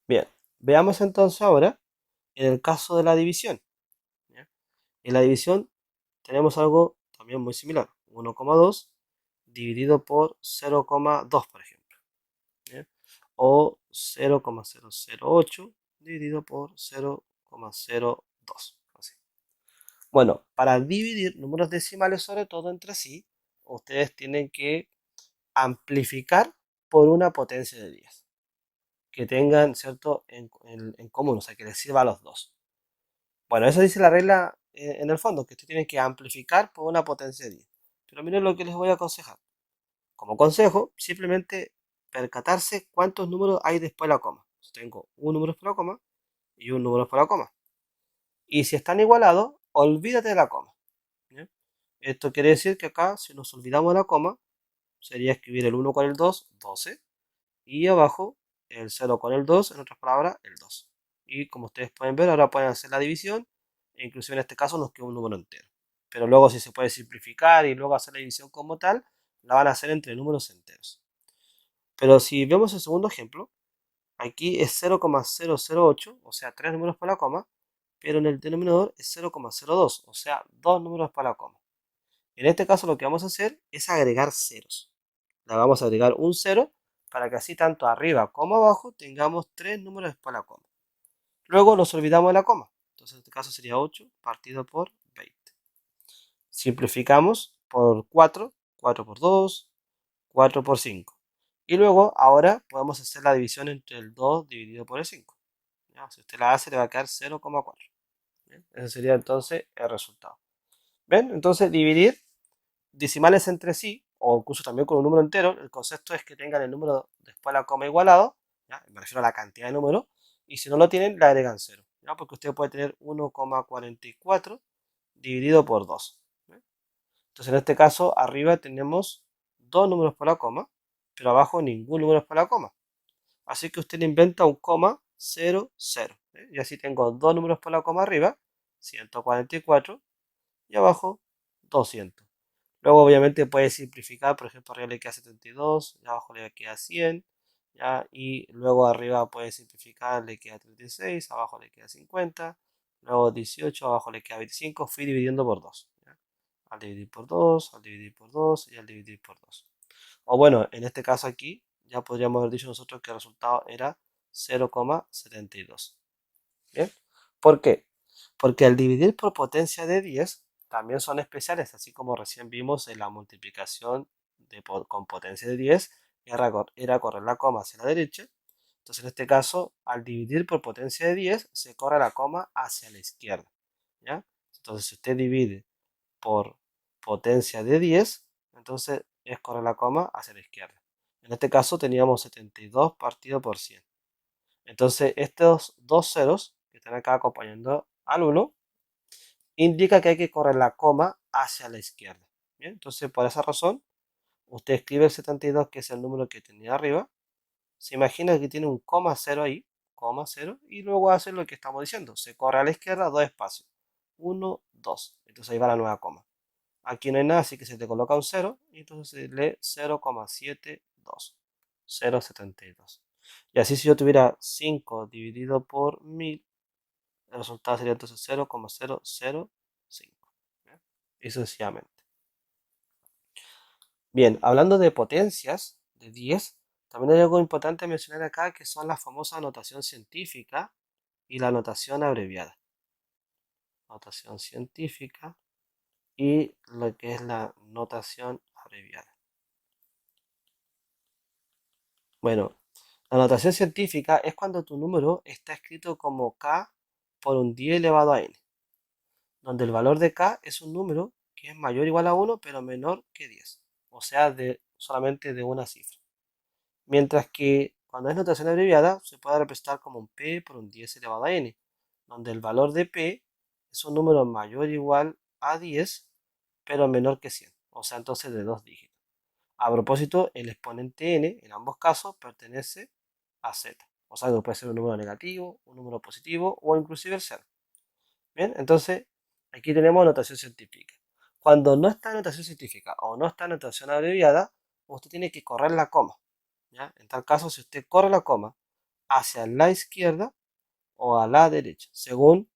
Bien, veamos entonces ahora en el caso de la división. ¿Ya? En la división tenemos algo también muy similar, 1,2 dividido por 0,2, por ejemplo. ¿Ya? O 0,008 dividido por 0,02. Así. Bueno, para dividir números decimales, sobre todo entre sí, ustedes tienen que amplificar por una potencia de 10 que tengan, ¿cierto?, en común, o sea, que les sirva a los dos. Bueno, eso dice la regla en el fondo, que ustedes tienen que amplificar por una potencia de 10. Pero miren lo que les voy a aconsejar. Como consejo, simplemente percatarse cuántos números hay después de la coma. Tengo un número después de la coma y un número después de la coma. Y si están igualados, olvídate de la coma. ¿Ya? Esto quiere decir que acá, si nos olvidamos de la coma, sería escribir el 1 con el 2, 12, y abajo el 0 con el 2, en otras palabras, el 2. Y como ustedes pueden ver, ahora pueden hacer la división, e inclusive en este caso nos queda un número entero. Pero luego si se puede simplificar y luego hacer la división como tal, la van a hacer entre números enteros. Pero si vemos el segundo ejemplo, aquí es 0,008, o sea, 3 números para la coma, pero en el denominador es 0,02, o sea, 2 números para la coma. En este caso lo que vamos a hacer es agregar ceros. Le vamos a agregar un 0 para que así tanto arriba como abajo tengamos 3 números para la coma. Luego nos olvidamos de la coma. Entonces en este caso sería 8 partido por 20. Simplificamos por 4, 4 por 2, 4 por 5. Y luego ahora podemos hacer la división entre el 2 dividido por el 5. ¿Ya? Si usted la hace le va a quedar 0,4. Ese sería entonces el resultado. ¿Ven? Entonces dividir decimales entre sí, o incluso también con un número entero, el concepto es que tengan el número después de la coma igualado, ¿ya? Me refiero a la cantidad de números, y si no lo tienen, le agregan 0, ¿ya? Porque usted puede tener 1,44 dividido por 2. ¿Ya? Entonces en este caso, arriba tenemos dos números por la coma, pero abajo ningún número por la coma. Así que usted le inventa un coma 0, 0. Y así tengo dos números por la coma arriba, 144, y abajo 200. Luego obviamente puede simplificar, por ejemplo, arriba le queda 72, y abajo le queda 100, ¿ya? Y luego arriba puede simplificar, le queda 36, abajo le queda 50, luego 18, abajo le queda 25, fui dividiendo por 2. ¿Ya? Al dividir por 2, al dividir por 2 y al dividir por 2. O bueno, en este caso aquí ya podríamos haber dicho nosotros que el resultado era 0,72. ¿Bien? ¿Por qué? Porque al dividir por potencia de 10 también son especiales, así como recién vimos en la multiplicación con potencia de 10, era correr la coma hacia la derecha. Entonces en este caso, al dividir por potencia de 10, se corre la coma hacia la izquierda. ¿Ya? Entonces si usted divide por potencia de 10, entonces es correr la coma hacia la izquierda. En este caso teníamos 72 partido por 100. Entonces estos dos ceros que están acá acompañando al 1 indica que hay que correr la coma hacia la izquierda. Bien, entonces por esa razón usted escribe el 72, que es el número que tenía arriba, se imagina que tiene un coma 0 ahí, coma 0, y luego hace lo que estamos diciendo, se corre a la izquierda dos espacios, 1, 2, entonces ahí va la nueva coma. Aquí no hay nada, así que se te coloca un 0, y entonces se lee 0,72, 0,72. Y así si yo tuviera 5 dividido por 1000, el resultado sería entonces 0,005. Y sucesivamente. Bien, hablando de potencias de 10, también hay algo importante mencionar acá que son la famosa notación científica y la notación abreviada. Notación científica y lo que es la notación abreviada. Bueno, la notación científica es cuando tu número está escrito como k por un 10 elevado a n, donde el valor de k es un número que es mayor o igual a 1 pero menor que 10, o sea, solamente de una cifra. Mientras que cuando es notación abreviada se puede representar como un p por un 10 elevado a n, donde el valor de p es un número mayor o igual a 10 pero menor que 100, o sea, entonces de dos dígitos. A propósito, el exponente n en ambos casos pertenece a z, o sea, que puede ser un número negativo, un número positivo o inclusive el cero. Bien, entonces aquí tenemos notación científica. Cuando no está en notación científica o no está en notación abreviada, usted tiene que correr la coma. ¿Ya? En tal caso, si usted corre la coma hacia la izquierda o a la derecha, según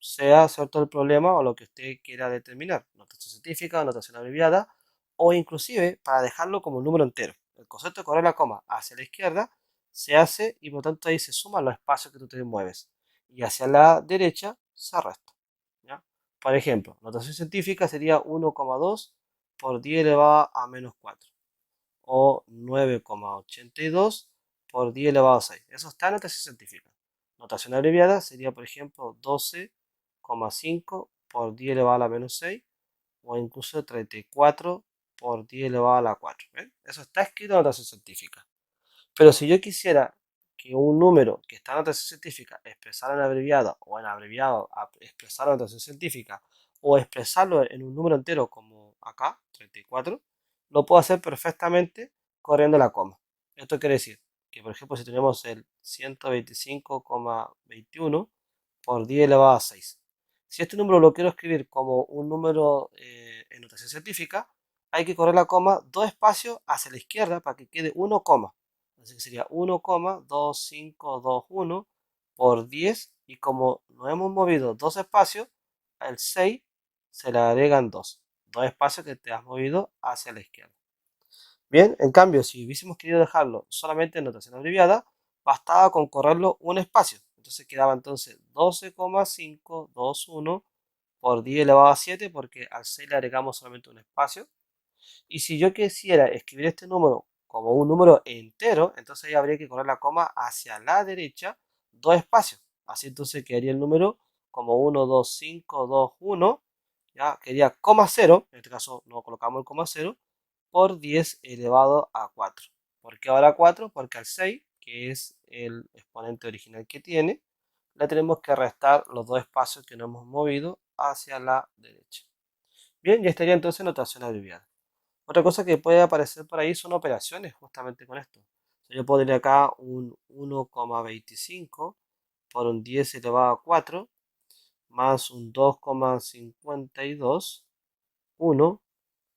sea cierto el problema o lo que usted quiera determinar, notación científica, notación abreviada, o inclusive para dejarlo como un número entero. El concepto de correr la coma hacia la izquierda se hace y por lo tanto ahí se suman los espacios que tú te mueves, y hacia la derecha se resta, ¿ya? Por ejemplo, notación científica sería 1,2 por 10 elevado a menos 4, o 9,82 por 10 elevado a 6. Eso está en notación científica. Notación abreviada sería, por ejemplo, 12,5 por 10 elevado a la menos 6, o incluso 34 por 10 elevado a la 4. ¿Ven? Eso está escrito en notación científica. Pero si yo quisiera que un número que está en notación científica expresara en abreviado, o en abreviado expresarlo en notación científica, o expresarlo en un número entero como acá, 34, lo puedo hacer perfectamente corriendo la coma. Esto quiere decir que, por ejemplo, si tenemos el 125,21 por 10 elevado a 6. Si este número lo quiero escribir como un número en notación científica, hay que correr la coma dos espacios hacia la izquierda para que quede 1, así que sería 1,2521 por 10, y como nos hemos movido dos espacios, al 6 se le agregan dos espacios que te has movido hacia la izquierda. Bien, en cambio, si hubiésemos querido dejarlo solamente en notación abreviada, bastaba con correrlo un espacio. Entonces quedaba entonces 12,521 por 10 elevado a 7, porque al 6 le agregamos solamente un espacio. Y si yo quisiera escribir este número como un número entero, entonces ahí habría que correr la coma hacia la derecha dos espacios. Así entonces quedaría el número como 12521, ya quedaría coma 0, en este caso no colocamos el coma 0, por 10 elevado a 4. ¿Por qué ahora 4? Porque al 6, que es el exponente original que tiene, le tenemos que restar los dos espacios que nos hemos movido hacia la derecha. Bien, ya estaría entonces notación abreviada. Otra cosa que puede aparecer por ahí son operaciones justamente con esto. O sea, yo podría acá un 1,25 por un 10 elevado a 4 más un 2,52, 1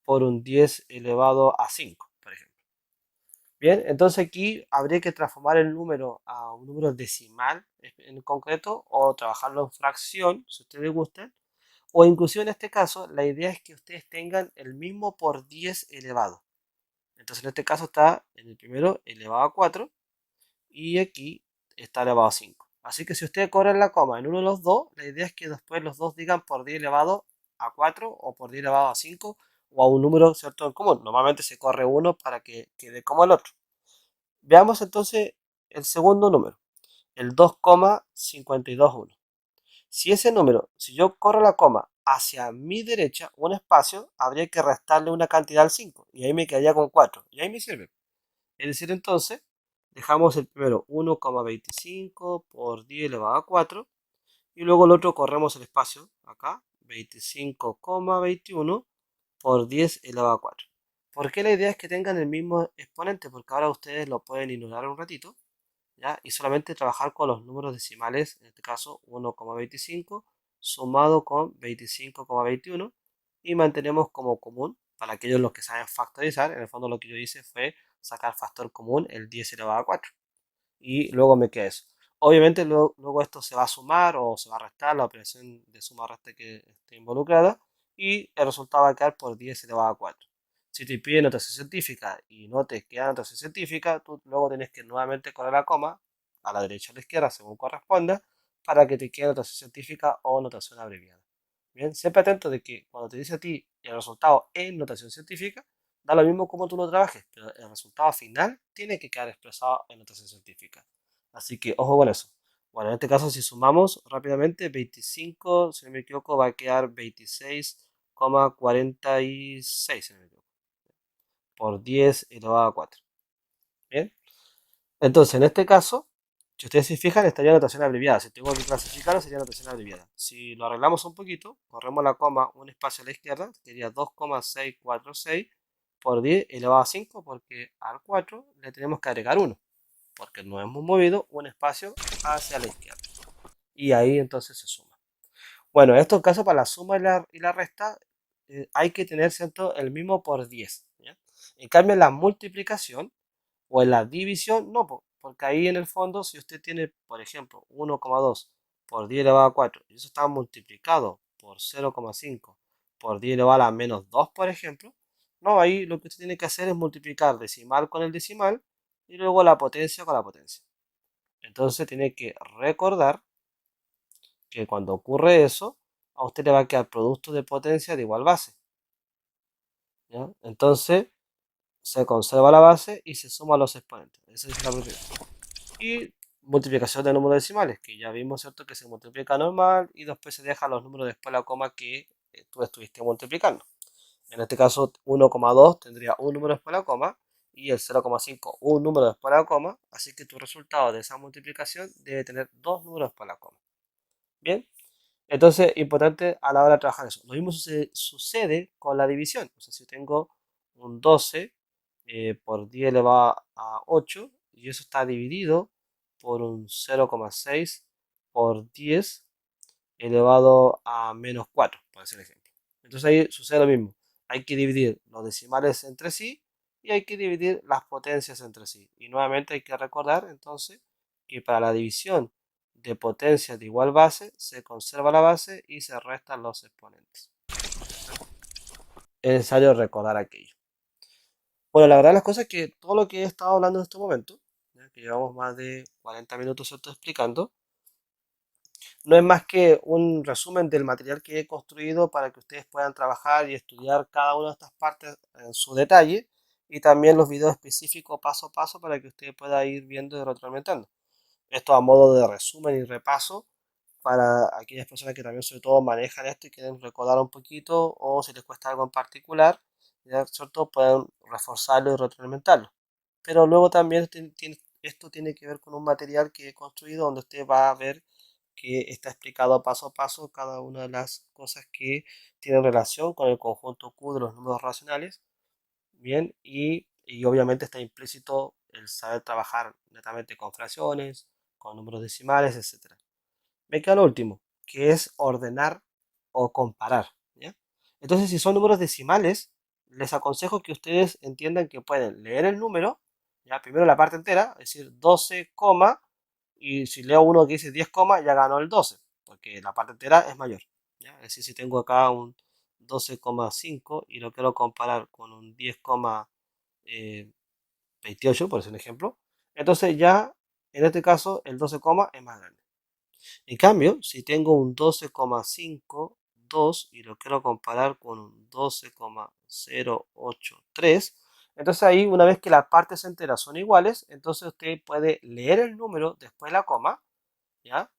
por un 10 elevado a 5, por ejemplo. Bien, entonces aquí habría que transformar el número a un número decimal en concreto, o trabajarlo en fracción, si a ustedes gustan, o inclusive en este caso la idea es que ustedes tengan el mismo por 10 elevado. Entonces en este caso está en el primero elevado a 4 y aquí está elevado a 5. Así que si ustedes corren la coma en uno de los dos, la idea es que después los dos digan por 10 elevado a 4 o por 10 elevado a 5, o a un número cierto en común. Normalmente se corre uno para que quede como el otro. Veamos entonces el segundo número, el 2,521. Si yo corro la coma hacia mi derecha, un espacio, habría que restarle una cantidad al 5, y ahí me quedaría con 4, y ahí me sirve. Es decir, entonces, dejamos el primero 1,25 por 10 elevado a 4, y luego el otro corremos el espacio, acá, 25,21 por 10 elevado a 4. ¿Por qué la idea es que tengan el mismo exponente? Porque ahora ustedes lo pueden ignorar un ratito, ¿ya? Y solamente trabajar con los números decimales, en este caso 1,25 sumado con 25,21, y mantenemos como común, para aquellos los que saben factorizar, en el fondo lo que yo hice fue sacar factor común, el 10 elevado a 4, y luego me queda eso. Obviamente luego esto se va a sumar o se va a restar, la operación de suma-resta que esté involucrada, y el resultado va a quedar por 10 elevado a 4. Si te pide notación científica y no te queda notación científica, tú luego tienes que nuevamente correr la coma a la derecha o a la izquierda, según corresponda, para que te quede notación científica o notación abreviada. Bien, siempre atento de que cuando te dice a ti el resultado en notación científica, da lo mismo como tú lo trabajes, pero el resultado final tiene que quedar expresado en notación científica. Así que ojo con eso. Bueno, en este caso, si sumamos rápidamente, 25, si no me equivoco, va a quedar 26,46, si no me equivoco, por 10 elevado a 4. Bien, entonces en este caso, si ustedes se fijan, estaría notación abreviada. Si tengo que clasificarlo, sería notación abreviada. Si lo arreglamos un poquito, corremos la coma un espacio a la izquierda, sería 2,646 por 10 elevado a 5, porque al 4 le tenemos que agregar 1, porque nos hemos movido un espacio hacia la izquierda. Y ahí entonces se suma. Bueno, en estos casos para la suma y la resta hay que tener, ¿cierto?, el mismo por 10. ¿Ya? En cambio, en la multiplicación o en la división, no, porque ahí en el fondo, si usted tiene, por ejemplo, 1,2 por 10 elevado a 4, y eso está multiplicado por 0,5 por 10 elevado a la menos 2, por ejemplo, no, ahí lo que usted tiene que hacer es multiplicar decimal con el decimal y luego la potencia con la potencia. Entonces tiene que recordar que cuando ocurre eso, a usted le va a quedar producto de potencia de igual base, ¿ya? Entonces se conserva la base y se suma los exponentes. Esa es la propiedad. Y multiplicación de números decimales, que ya vimos, ¿cierto? Que se multiplica normal y después se deja los números después de la coma que tú estuviste multiplicando. En este caso, 1,2 tendría un número después de la coma y el 0,5 un número después de la coma, así que tu resultado de esa multiplicación debe tener dos números después de la coma. Bien, entonces, importante a la hora de trabajar eso. Lo mismo sucede con la división. O sea, si tengo un 12 por 10 elevado a 8 y eso está dividido por un 0,6 por 10 elevado a menos 4, por ese ejemplo. Entonces ahí sucede lo mismo. Hay que dividir los decimales entre sí y hay que dividir las potencias entre sí. Y nuevamente hay que recordar entonces que para la división de potencias de igual base se conserva la base y se restan los exponentes. Es necesario recordar aquello. Bueno, la verdad las cosas es que todo lo que he estado hablando en este momento, ya que llevamos más de 40 minutos ¿cierto? Explicando, no es más que un resumen del material que he construido para que ustedes puedan trabajar y estudiar cada una de estas partes en su detalle y también los videos específicos paso a paso para que usted pueda ir viendo y retroalimentando. Esto a modo de resumen y repaso para aquellas personas que también sobre todo manejan esto y quieren recordar un poquito o si les cuesta algo en particular, ¿ya? ¿Cierto? Pueden reforzarlo y retroalimentarlo. Pero luego también esto tiene que ver con un material que he construido donde usted va a ver que está explicado paso a paso cada una de las cosas que tienen relación con el conjunto Q de los números racionales, bien, y obviamente está implícito el saber trabajar netamente con fracciones, con números decimales, etcétera. Me queda lo último, que es ordenar o comparar, ¿ya? Entonces, si son números decimales, les aconsejo que ustedes entiendan que pueden leer el número, ya primero la parte entera, es decir, 12, y si leo uno que dice 10, ya ganó el 12, porque la parte entera es mayor, ¿ya? Es decir, si tengo acá un 12,5 y lo quiero comparar con un 10,28, por decir un ejemplo, entonces ya en este caso el 12, es más grande. En cambio, si tengo un 12,52 y lo quiero comparar con un 12,083, entonces ahí una vez que las partes enteras son iguales, entonces usted puede leer el número después de la coma, ¿ya?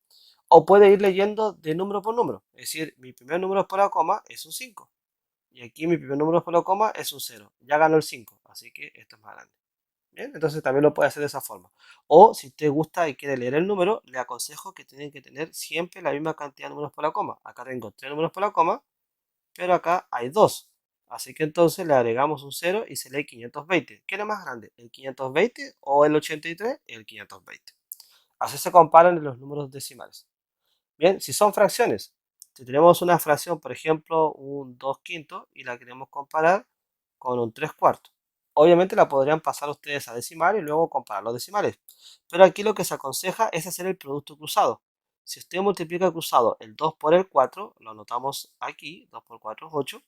O puede ir leyendo de número por número. Es decir, mi primer número después de la coma es un 5. Y aquí mi primer número después de la coma es un 0. Ya ganó el 5, así que esto es más grande. Bien, entonces también lo puede hacer de esa forma. O si usted gusta y quiere leer el número, le aconsejo que tienen que tener siempre la misma cantidad de números por la coma. Acá tengo 3 números por la coma, pero acá hay 2. Así que entonces le agregamos un 0 y se lee 520. ¿Qué es más grande? ¿El 520 o el 83? El 520. Así se comparan los números decimales. Bien, si son fracciones, si tenemos una fracción, por ejemplo, un 2 quintos y la queremos comparar con un 3 cuartos. Obviamente la podrían pasar ustedes a decimal y luego comparar los decimales. Pero aquí lo que se aconseja es hacer el producto cruzado. Si usted multiplica cruzado el 2 por el 4, lo anotamos aquí, 2 por 4 es 8,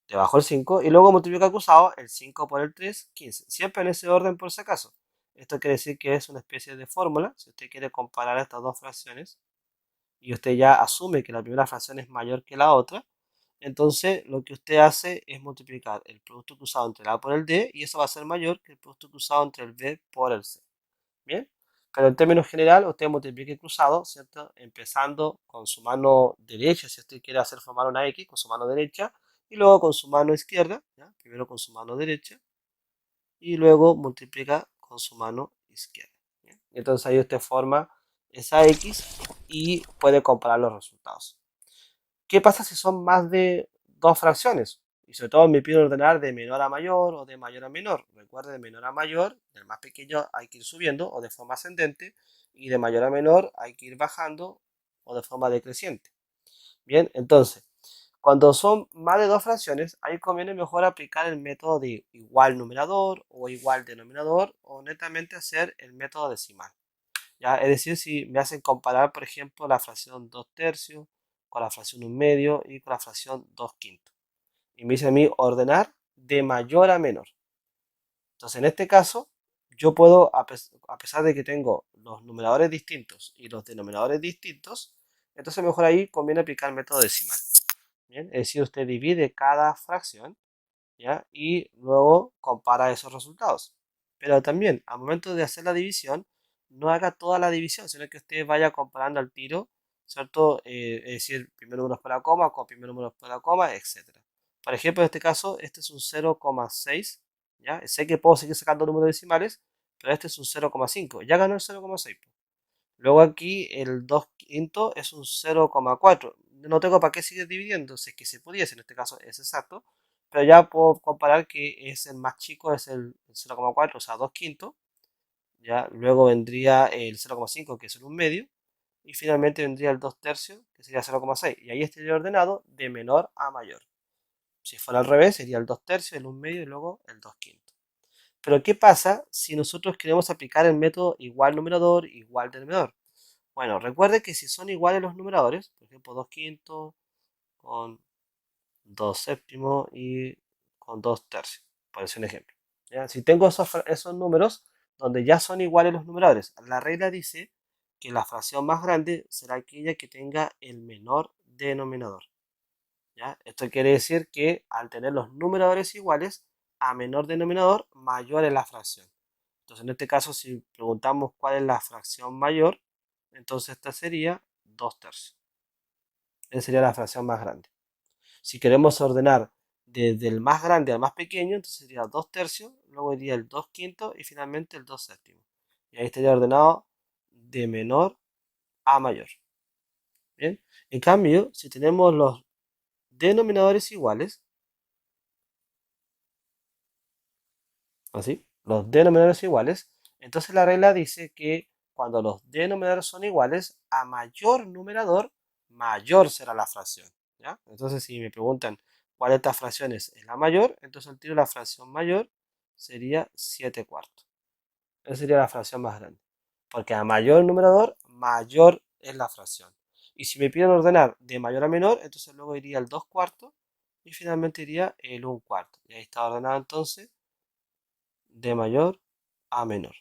debajo el 5, y luego multiplica cruzado el 5 por el 3, 15. Siempre en ese orden por si acaso. Esto quiere decir que es una especie de fórmula, si usted quiere comparar estas dos fracciones, y usted ya asume que la primera fracción es mayor que la otra, entonces lo que usted hace es multiplicar el producto cruzado entre el A por el D y eso va a ser mayor que el producto cruzado entre el B por el C. ¿Bien? Pero en términos general, usted multiplica el cruzado, ¿cierto? Empezando con su mano derecha, si usted quiere hacer formar una X, con su mano derecha, y luego con su mano izquierda, ¿ya? Primero con su mano derecha, y luego multiplica con su mano izquierda. ¿Bien? Entonces ahí usted forma esa X y puede comparar los resultados. ¿Qué pasa si son más de dos fracciones? Y sobre todo me piden ordenar de menor a mayor o de mayor a menor. Recuerde, de menor a mayor, del más pequeño hay que ir subiendo o de forma ascendente, y de mayor a menor hay que ir bajando o de forma decreciente. Bien, entonces, Cuando son más de dos fracciones, ahí conviene mejor aplicar el método de igual numerador o igual denominador o netamente hacer el método decimal. ¿Ya? Es decir, si me hacen comparar, por ejemplo, la fracción 2 tercios con la fracción 1 medio y con la fracción 2 quintos. Y me dice a mí ordenar de mayor a menor. Entonces, en este caso, yo puedo, a pesar de que tengo los numeradores distintos y los denominadores distintos, entonces mejor ahí conviene aplicar el método decimal. ¿Bien? Es decir, usted divide cada fracción, ¿ya? Y luego compara esos resultados. Pero también, al momento de hacer la división, no haga toda la división, sino que usted vaya comparando al tiro, ¿cierto? Es decir, primer número por la coma con primer número por la coma, etcétera. Por ejemplo, en este caso, este es un 0,6, ¿ya? Sé que puedo seguir sacando números decimales, pero este es un 0,5. Ya ganó el 0,6. Luego aquí el 2 quinto es un 0,4. No tengo para qué seguir dividiendo, si es que se pudiese, en este caso es exacto, pero ya puedo comparar que es el más chico, es el 0,4, o sea, 2 quintos. Ya, luego vendría el 0,5, que es el 1 medio, y finalmente vendría el 2 tercios, que sería 0,6. Y ahí estaría ordenado de menor a mayor. Si fuera al revés, sería el 2 tercios, el 1 medio y luego el 2 quintos. Pero ¿qué pasa si nosotros queremos aplicar el método igual numerador, igual denominador? Bueno, recuerde que si son iguales los numeradores, por ejemplo 2 quintos con 2 séptimos y con 2 tercios, por decir un ejemplo. ¿Ya? Si tengo esos números donde ya son iguales los numeradores, la regla dice que la fracción más grande será aquella que tenga el menor denominador. ¿Ya? Esto quiere decir que al tener los numeradores iguales, a menor denominador, mayor es la fracción. Entonces, en este caso, si preguntamos cuál es la fracción mayor, entonces esta sería 2 tercios. Esa sería la fracción más grande. Si queremos ordenar desde el más grande al más pequeño, entonces sería 2 tercios, luego iría el 2 quintos y finalmente el 2 séptimos. Y ahí estaría ordenado de menor a mayor. ¿Bien? En cambio, si tenemos los denominadores iguales, así, los denominadores iguales, entonces la regla dice que cuando los denominadores son iguales, a mayor numerador, mayor será la fracción. ¿Ya? Entonces, si me preguntan cuál de estas fracciones es la mayor, entonces el tiro la fracción mayor sería 7 cuartos. Esa sería la fracción más grande. Porque a mayor numerador, mayor es la fracción. Y si me piden ordenar de mayor a menor, entonces luego iría el 2 cuartos y finalmente iría el 1 cuarto. Y ahí está ordenado entonces de mayor a menor.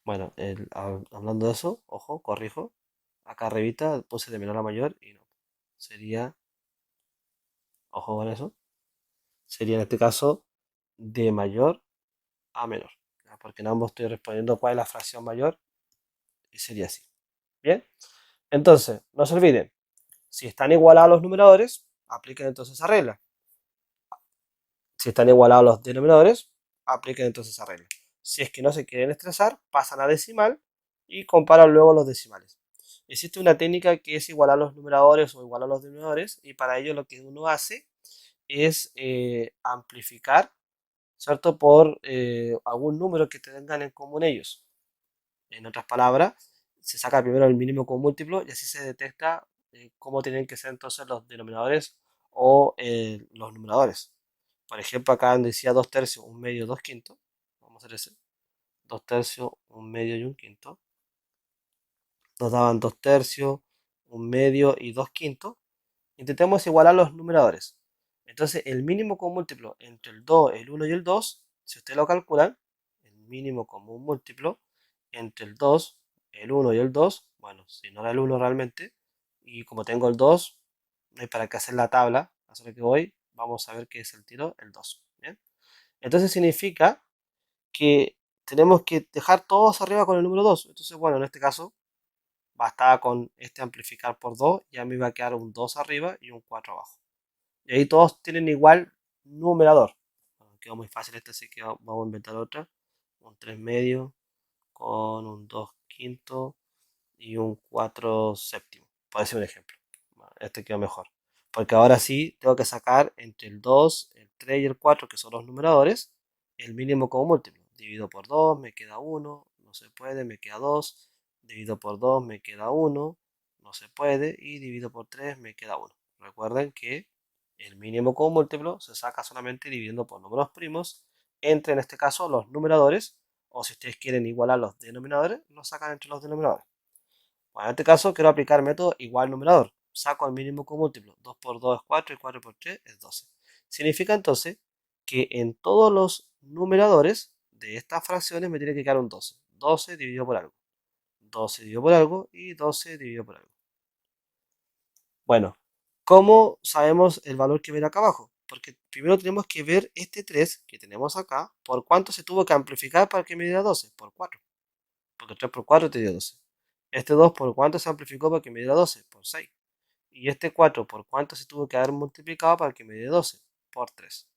Bueno, hablando de eso, ojo, corrijo. Acá arribita puse de menor a mayor y no. Sería, ojo con eso, sería en este caso de mayor a menor. ¿Ya? Porque en ambos estoy respondiendo cuál es la fracción mayor y sería así. Bien, entonces, no se olviden, si están igualados los numeradores, apliquen entonces esa regla. Si están igualados los denominadores, apliquen entonces esa regla. Si es que no se quieren estresar, pasan a decimal y comparan luego los decimales. Existe una técnica que es igualar los numeradores o igualar los denominadores y para ello lo que uno hace es amplificar, ¿cierto? Por algún número que tengan en común ellos. En otras palabras, se saca primero el mínimo común múltiplo y así se detecta cómo tienen que ser entonces los denominadores o los numeradores. Por ejemplo, acá donde decía 2 tercios, 1 medio, 2 quintos. Vamos a hacer ese. 2 tercios, 1 medio y 1 quinto. Nos daban 2 tercios, 1 medio y 2 quintos. Intentemos igualar los numeradores. Entonces, el mínimo común múltiplo entre el 2, el 1 y el 2, si ustedes lo calculan, el mínimo común múltiplo entre el 2, el 1 y el 2, bueno, si no era el 1 realmente, y como tengo el 2, no hay para qué hacer la tabla, así que voy, vamos a ver qué es el tiro, el 2. ¿Bien? Entonces significa que tenemos que dejar todos arriba con el número 2. Entonces, bueno, en este caso, bastaba con este amplificar por 2, ya me iba a quedar un 2 arriba y un 4 abajo. Y ahí todos tienen igual numerador. Bueno, quedó muy fácil este, así que vamos a inventar otra. Un 3 medio con un 2 quinto y un 4 séptimo. Por decir un ejemplo. Bueno, este quedó mejor. Porque ahora sí tengo que sacar entre el 2, el 3 y el 4, que son los numeradores, el mínimo como múltiplo. Divido por 2, me queda 1. No se puede, me queda 2. Divido por 2, me queda 1. no se puede, y divido por 3 me queda 1. Recuerden que el mínimo común múltiplo se saca solamente dividiendo por números primos entre, en este caso, los numeradores, o si ustedes quieren igualar los denominadores, lo sacan entre los denominadores. Bueno, en este caso quiero aplicar el método igual numerador. Saco el mínimo común múltiplo. 2 por 2 es 4 y 4 por 3 es 12. Significa entonces que en todos los numeradores de estas fracciones me tiene que quedar un 12. 12 dividido por algo. 12 dividido por algo y 12 dividido por algo. Bueno, ¿cómo sabemos el valor que viene acá abajo? Porque primero tenemos que ver este 3 que tenemos acá, por cuánto se tuvo que amplificar para que me diera 12. Por 4. Porque 3 por 4 te dio 12. Este 2 por cuánto se amplificó para que me diera 12. Por 6. Y este 4 por cuánto se tuvo que haber multiplicado para que me dé 12. Por 3.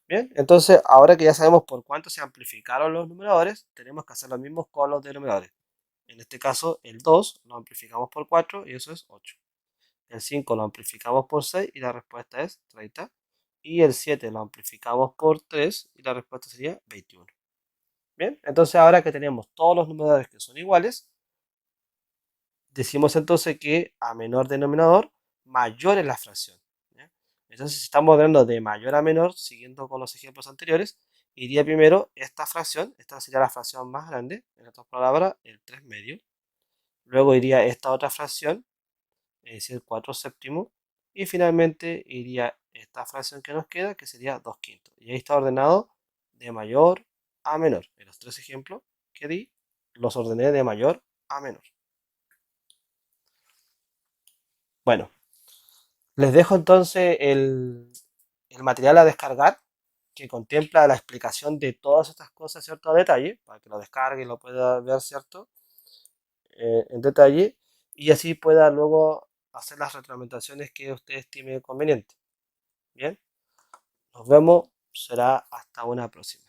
Bien, entonces ahora que ya sabemos por cuánto se amplificaron los numeradores, tenemos que hacer lo mismo con los denominadores. En este caso, el 2 lo amplificamos por 4 y eso es 8. El 5 lo amplificamos por 6 y la respuesta es 30. Y el 7 lo amplificamos por 3 y la respuesta sería 21. Bien, entonces ahora que tenemos todos los numeradores que son iguales, decimos entonces que a menor denominador, mayor es la fracción. ¿Ya? Entonces, si estamos hablando de mayor a menor, siguiendo con los ejemplos anteriores, iría primero esta fracción, esta sería la fracción más grande, en otras palabras, el 3 medio. Luego iría esta otra fracción, es decir, 4 séptimos. Y finalmente iría esta fracción que nos queda, que sería 2 quintos. Y ahí está ordenado de mayor a menor. En los tres ejemplos que di, los ordené de mayor a menor. Bueno, les dejo entonces el material a descargar que contempla la explicación de todas estas cosas, ¿cierto? A detalle, para que lo descargue y lo pueda ver, ¿cierto? En detalle, y así pueda luego hacer las retroalimentaciones que usted estime conveniente. Bien, nos vemos, será hasta una próxima.